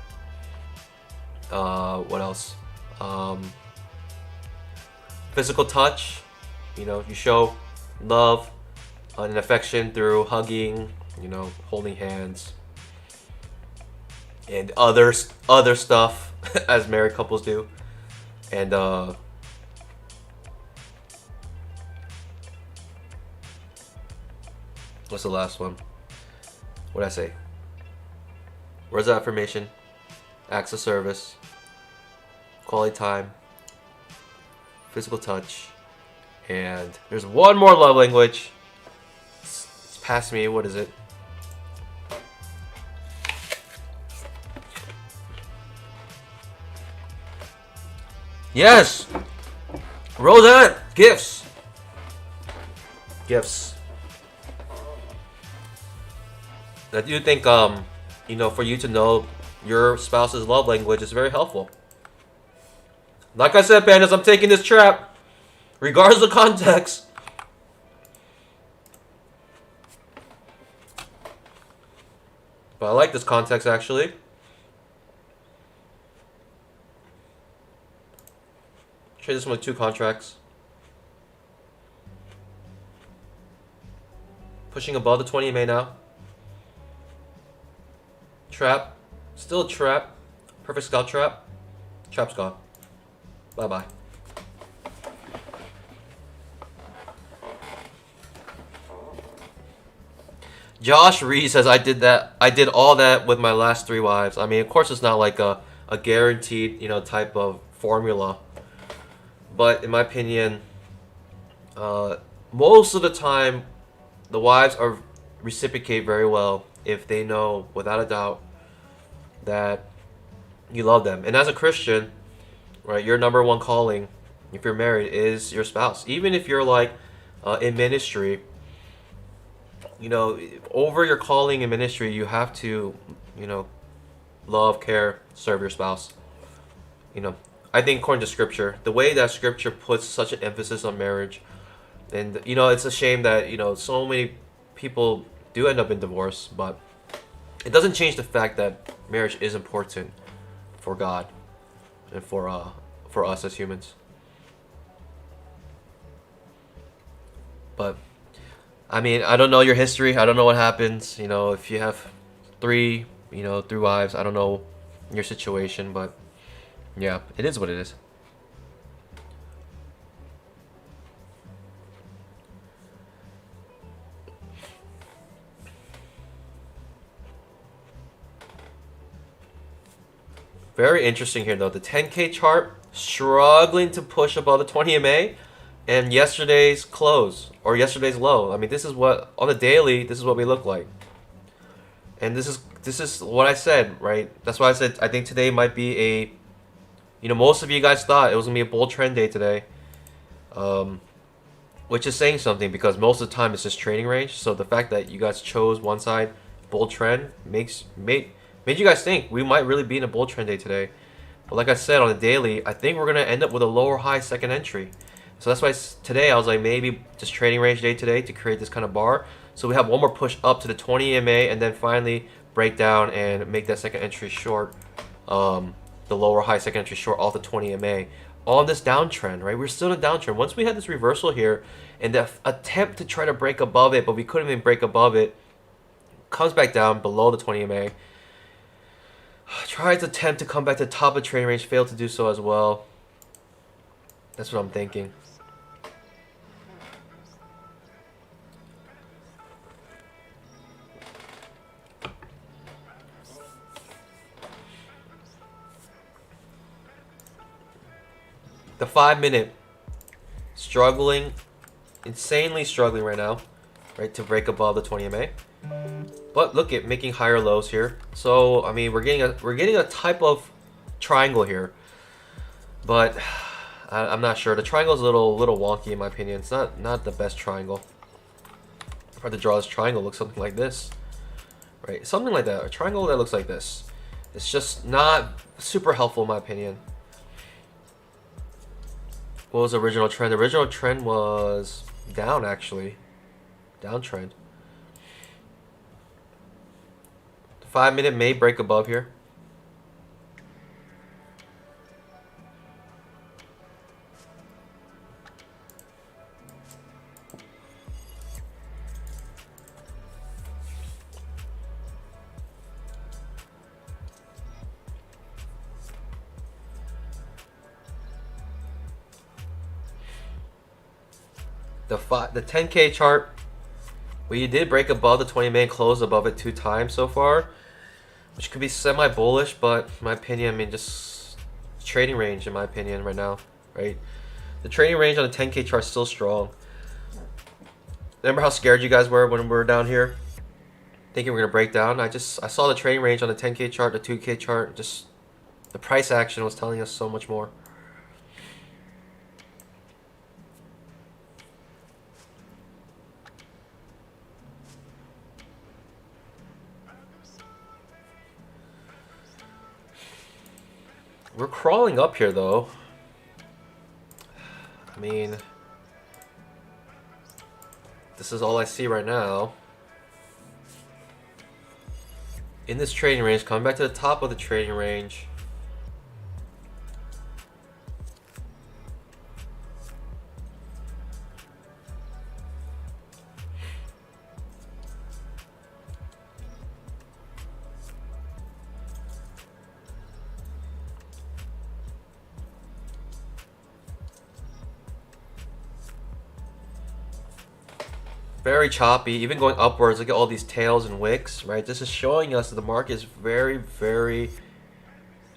What else? Physical touch, you know, you show love and affection through hugging, you know, holding hands, and other stuff as married couples do. And what's the last one? What did I say? Words of affirmation, acts of service, quality time, physical touch, and there's one more love language. It's past me. What is it? Yes! Roseanne! Gifts! Gifts. I do think, you know, for you to know your spouse's love language is very helpful. Like I said, pandas, I'm taking this trap, regardless of context. But I like this context, actually. Trade this one with 2 contracts. Pushing above the 20 MA now. Trap. Still a trap. Perfect scalp trap. Trap's gone. Bye-bye. Josh Reed says, I did all that with my last 3 wives. I mean, of course it's not like a a guaranteed, type of formula. But in my opinion, most of the time, the wives are reciprocate very well if they know without a doubt that you love them. And as a Christian, right, your number one calling, if you're married, is your spouse. Even if you're like in ministry, over your calling in ministry, you have to, love, care, serve your spouse. I think according to Scripture, the way that Scripture puts such an emphasis on marriage, and it's a shame that so many people do end up in divorce, but it doesn't change the fact that marriage is important for God and for us as humans. But I mean, I don't know your history. I don't know what happens. If you have three wives, I don't know your situation, but yeah, it is what it is. Very interesting here though. The 10K chart struggling to push above the 20 MA, and yesterday's close or yesterday's low. I mean, this is what on the daily. This is what we look like, and this is what I said, right? That's why I said I think today might be a, most of you guys thought it was gonna be a bull trend day today, which is saying something because most of the time it's just trading range. So the fact that you guys chose one side, bull trend, made you guys think we might really be in a bull trend day today. But like I said, on the daily, I think we're gonna end up with a lower high second entry. So that's why today I was like maybe just trading range day today to create this kind of bar. So we have one more push up to the 20 MA and then finally break down and make that second entry short, the lower high second entry short off the 20 MA on this downtrend, right? We're still in a downtrend. Once we had this reversal here and the attempt to try to break above it, but we couldn't even break above it, comes back down below the 20 MA. Tried to attempt to come back to the top of the trading range, failed to do so as well. That's what I'm thinking. The 5-minute struggling, insanely struggling right now, right, to break above the 20 MA. But look at making higher lows here. So I mean, we're getting a type of triangle here, but I'm not sure. The triangle is a little wonky in my opinion. It's not the best triangle. If I had to draw this triangle, it looks something like this, right? Something like that. A triangle that looks like this. It's just not super helpful in my opinion. What was the original trend? The original trend was down, actually. Downtrend. The 5-minute may break above here. The 10K chart, we did break above the 20 MA, close above it 2 times so far, which could be semi-bullish, but in my opinion, I mean, just trading range in my opinion right now, right? The trading range on the 10K chart is still strong. Remember how scared you guys were when we were down here, thinking we are gonna break down? I saw the trading range on the 10K chart, the 2K chart, just the price action was telling us so much more. We're crawling up here though. I mean, this is all I see right now. In this trading range, coming back to the top of the trading range. Very choppy, even going upwards. Look at all these tails and wicks, right? This is showing us that the market is very, very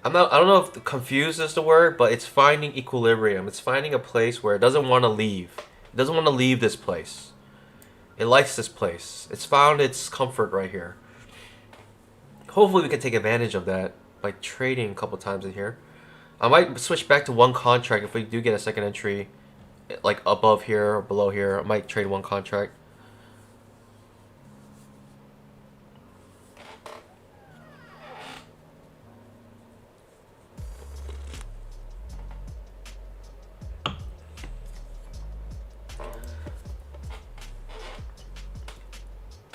I don't know if confused is the word, but it's finding equilibrium. It's finding a place where it doesn't want to leave. It doesn't want to leave this place. It likes this place. It's found its comfort right here. Hopefully we can take advantage of that by trading a couple times in here. I might switch back to one contract if we do get a second entry, like above here or below here. I might trade one contract.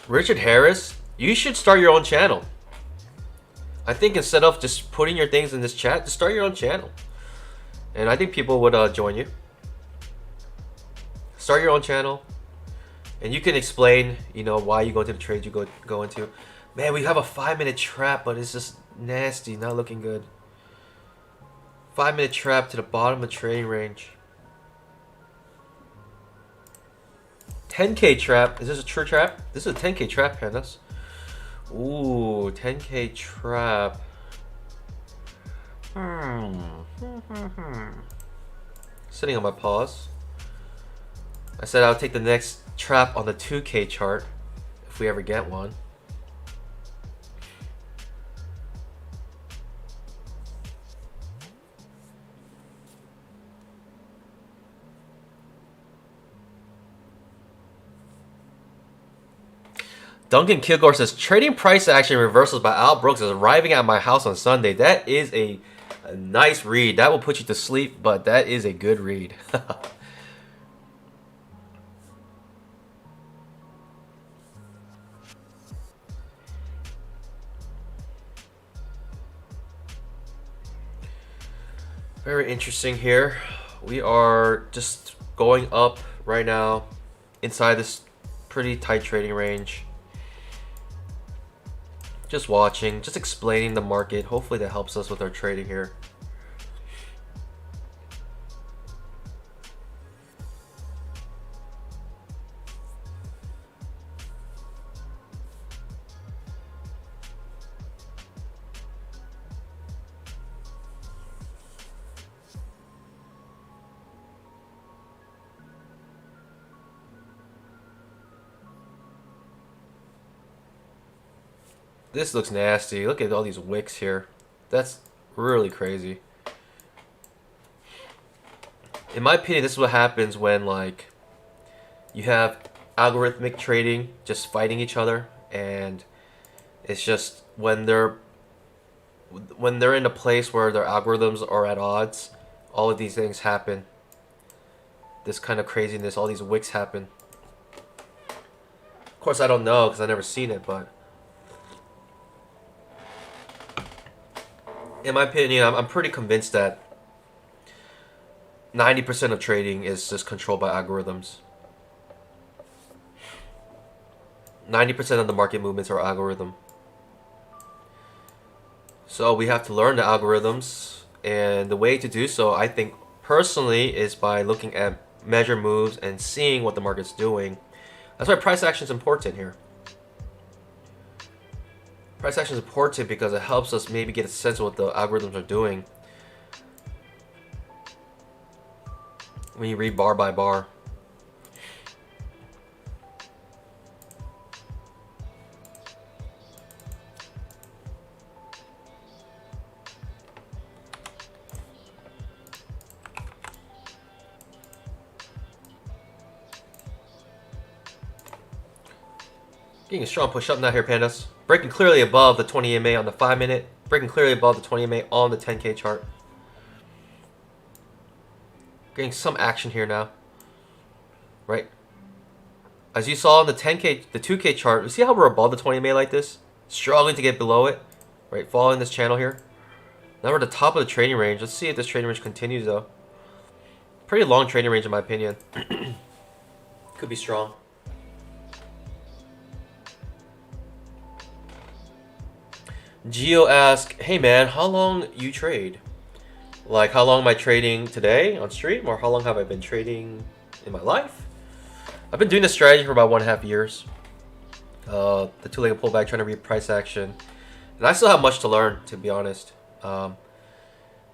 Richard Harris, you should start your own channel. I think instead of just putting your things in this chat, just start your own channel. And I think people would join you. Start your own channel. And you can explain, you know, why you go into the trades you go into. Man, we have a 5-minute trap, but it's just nasty, not looking good. 5-minute trap to the bottom of the trading range. 10K trap. Is this a true trap? This is a 10K trap, pandas. Ooh, 10K trap. Sitting on my pause. I said I'll take the next trap on the 2K chart if we ever get one. Duncan Kilgore says, trading price action reversals by Al Brooks is arriving at my house on Sunday. That is a nice read. That will put you to sleep, but that is a good read. Very interesting here. We are just going up right now inside this pretty tight trading range. Just watching, just explaining the market. Hopefully that helps us with our trading here. This looks nasty. Look at all these wicks here. That's really crazy. In my opinion, this is what happens when, like, you have algorithmic trading just fighting each other, and it's just when they're in a place where their algorithms are at odds, all of these things happen. This kind of craziness, all these wicks happen. Of course, I don't know because I've never seen it, but in my opinion, I'm pretty convinced that 90% of trading is just controlled by algorithms. 90% of the market movements are algorithm. So we have to learn the algorithms, and the way to do so, I think personally, is by looking at measure moves and seeing what the market's doing. That's why price action is important here. Price action is important because it helps us maybe get a sense of what the algorithms are doing when you read bar by bar. Getting a strong push up now here, pandas. Breaking clearly above the 20 EMA on the 5-minute. Breaking clearly above the 20 EMA on the 10K chart. Getting some action here now. Right? As you saw on the 10K, the 2K chart, you see how we're above the 20 EMA like this? Struggling to get below it. Right? Following this channel here. Now we're at the top of the trading range. Let's see if this trading range continues though. Pretty long trading range in my opinion. Could be strong. Geo asked, hey man, how long you trade? Like, how long am I trading today on stream, or how long have I been trading in my life? I've been doing this strategy for about 1.5 years. The two-legged pullback, trying to read price action. And I still have much to learn, to be honest.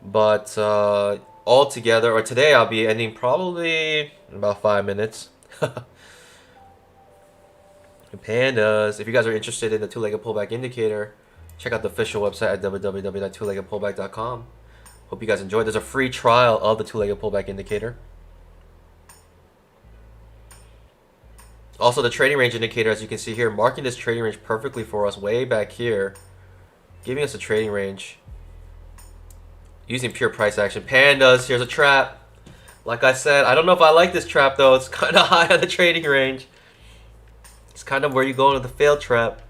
But all together, or today, I'll be ending probably in about 5 minutes. Pandas, if you guys are interested in the two-legged pullback indicator, check out the official website at www.twoleggedpullback.com. Hope you guys enjoyed. There's a free trial of the two-legged pullback indicator. Also, the trading range indicator, as you can see here, marking this trading range perfectly for us way back here, giving us a trading range using pure price action. Pandas, here's a trap. Like I said, I don't know if I like this trap though. It's kind of high on the trading range. It's kind of where you go into the failed trap.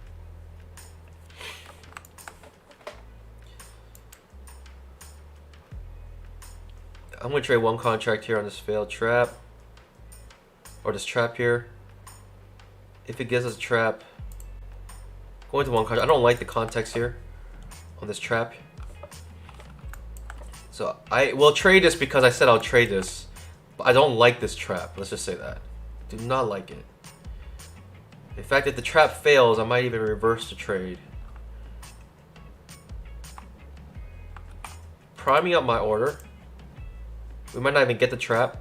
I'm going to trade one contract here on this failed trap. Or this trap here. If it gives us a trap. Going to one contract. I don't like the context here on this trap. So I will trade this because I said I'll trade this. But I don't like this trap. Let's just say that. Do not like it. In fact, if the trap fails, I might even reverse the trade. Priming up my order. We might not even get the trap.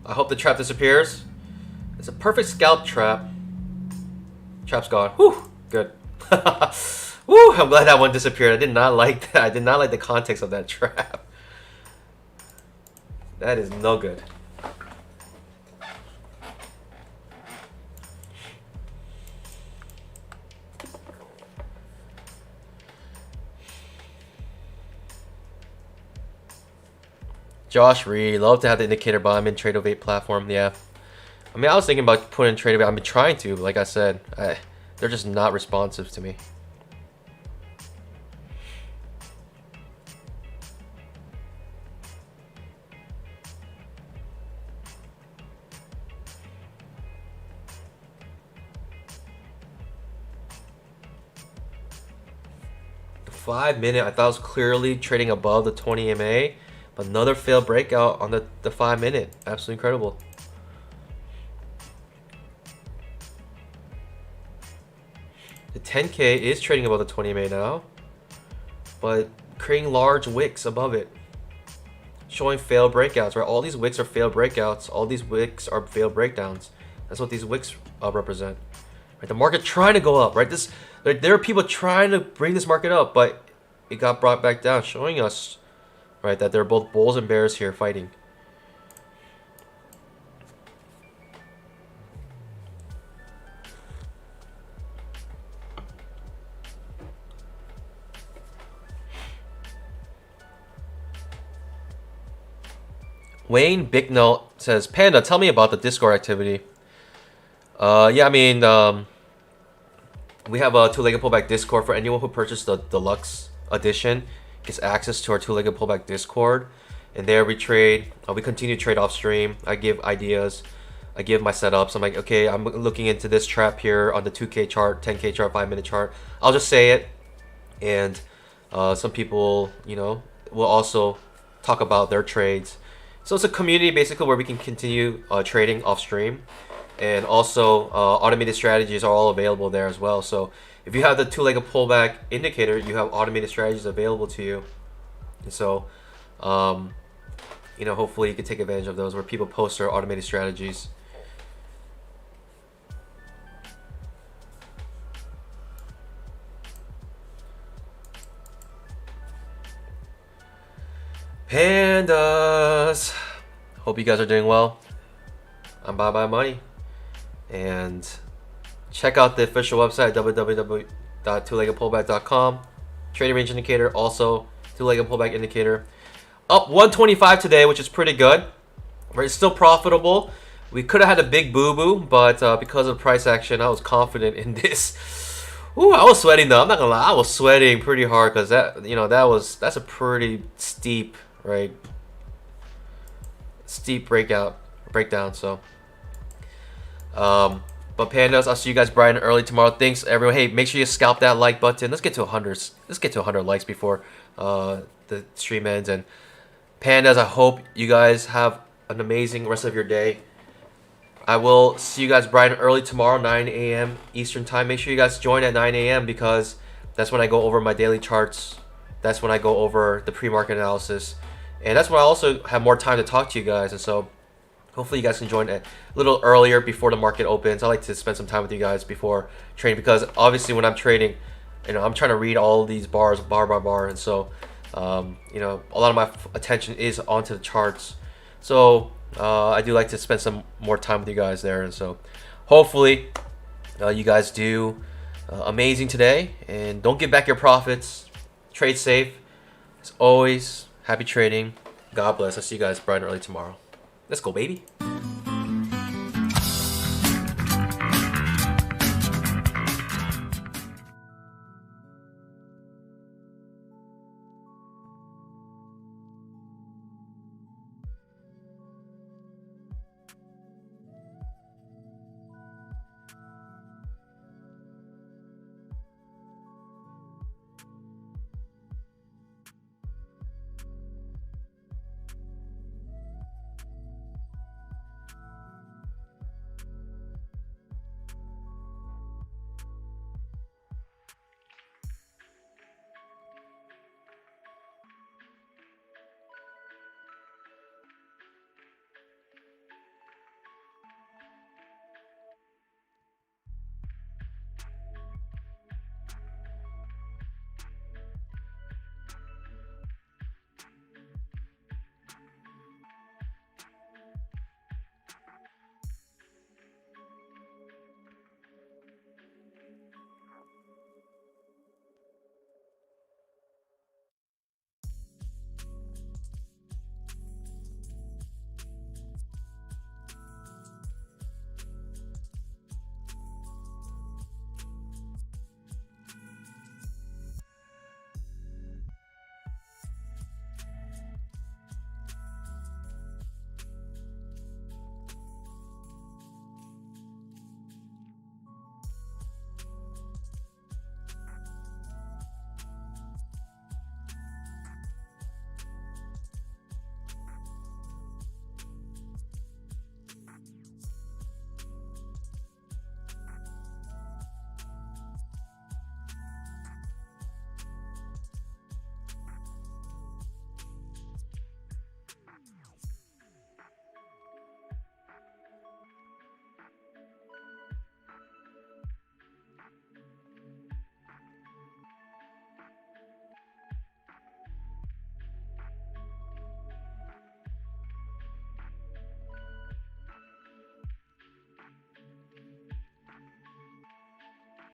I hope the trap disappears. It's a perfect scalp trap. Trap's gone. Whew, good. Woo, I'm glad that one disappeared. I did not like that. I did not like the context of that trap. That is no good. Josh Reed, love to have the indicator, but I'm in Tradeovate platform. Yeah. I mean, I was thinking about putting in Tradeovate. I've been trying to, but like I said, they're just not responsive to me. The 5 minute, I thought I was clearly trading above the 20 MA, but another failed breakout on the 5 minute. Absolutely incredible. The 10K is trading above the 20 MA now, but creating large wicks above it, showing failed breakouts. Right, all these wicks are failed breakouts. All these wicks are failed breakdowns. That's what these wicks represent. Right, the market trying to go up. Right, there are people trying to bring this market up, but it got brought back down, showing us, right, that there are both bulls and bears here fighting. Wayne Bicknell says, Panda, tell me about the Discord activity. Yeah, I mean, we have a two-legged pullback Discord for anyone who purchased the deluxe edition. Gets access to our two-legged pullback Discord, and there we trade. We continue to trade off stream. I give ideas. I give my setups. I'm like, okay, I'm looking into this trap here on the 2K chart, 10K chart, 5 minute chart. I'll just say it, and some people, you know, will also talk about their trades. So it's a community basically where we can continue trading off stream, and also automated strategies are all available there as well. So if you have the two-legged pullback indicator, you have automated strategies available to you. And so, you know, hopefully you can take advantage of those where people post their automated strategies. Pandas! Hope you guys are doing well. I'm Bye Money. And check out the official website, www.twoleggedpullback.com. Trading range indicator, also two-legged pullback indicator. Up 125 today, which is pretty good. It's still profitable. We could have had a big boo-boo, but because of price action, I was confident in this. Ooh, I was sweating though. I'm not gonna lie, I was sweating pretty hard because that, you know, that's a pretty steep, right? Steep breakdown. So, but Pandas, I'll see you guys bright and early tomorrow. Thanks everyone. Hey, make sure you scalp that like button. Let's get to 100. Let's get to 100 likes before the stream ends. And Pandas, I hope you guys have an amazing rest of your day. I will see you guys bright and early tomorrow, 9 a.m. Eastern time. Make sure you guys join at 9 a.m. because that's when I go over my daily charts. That's when I go over the pre-market analysis. And that's when I also have more time to talk to you guys. And so hopefully you guys can join a little earlier before the market opens. I like to spend some time with you guys before trading because obviously when I'm trading, I'm trying to read all these bars bar by bar. And so, a lot of my attention is onto the charts. So I do like to spend some more time with you guys there. And so hopefully you guys do amazing today. And don't give back your profits. Trade safe. As always, happy trading. God bless. I'll see you guys bright and early tomorrow. Let's go, baby.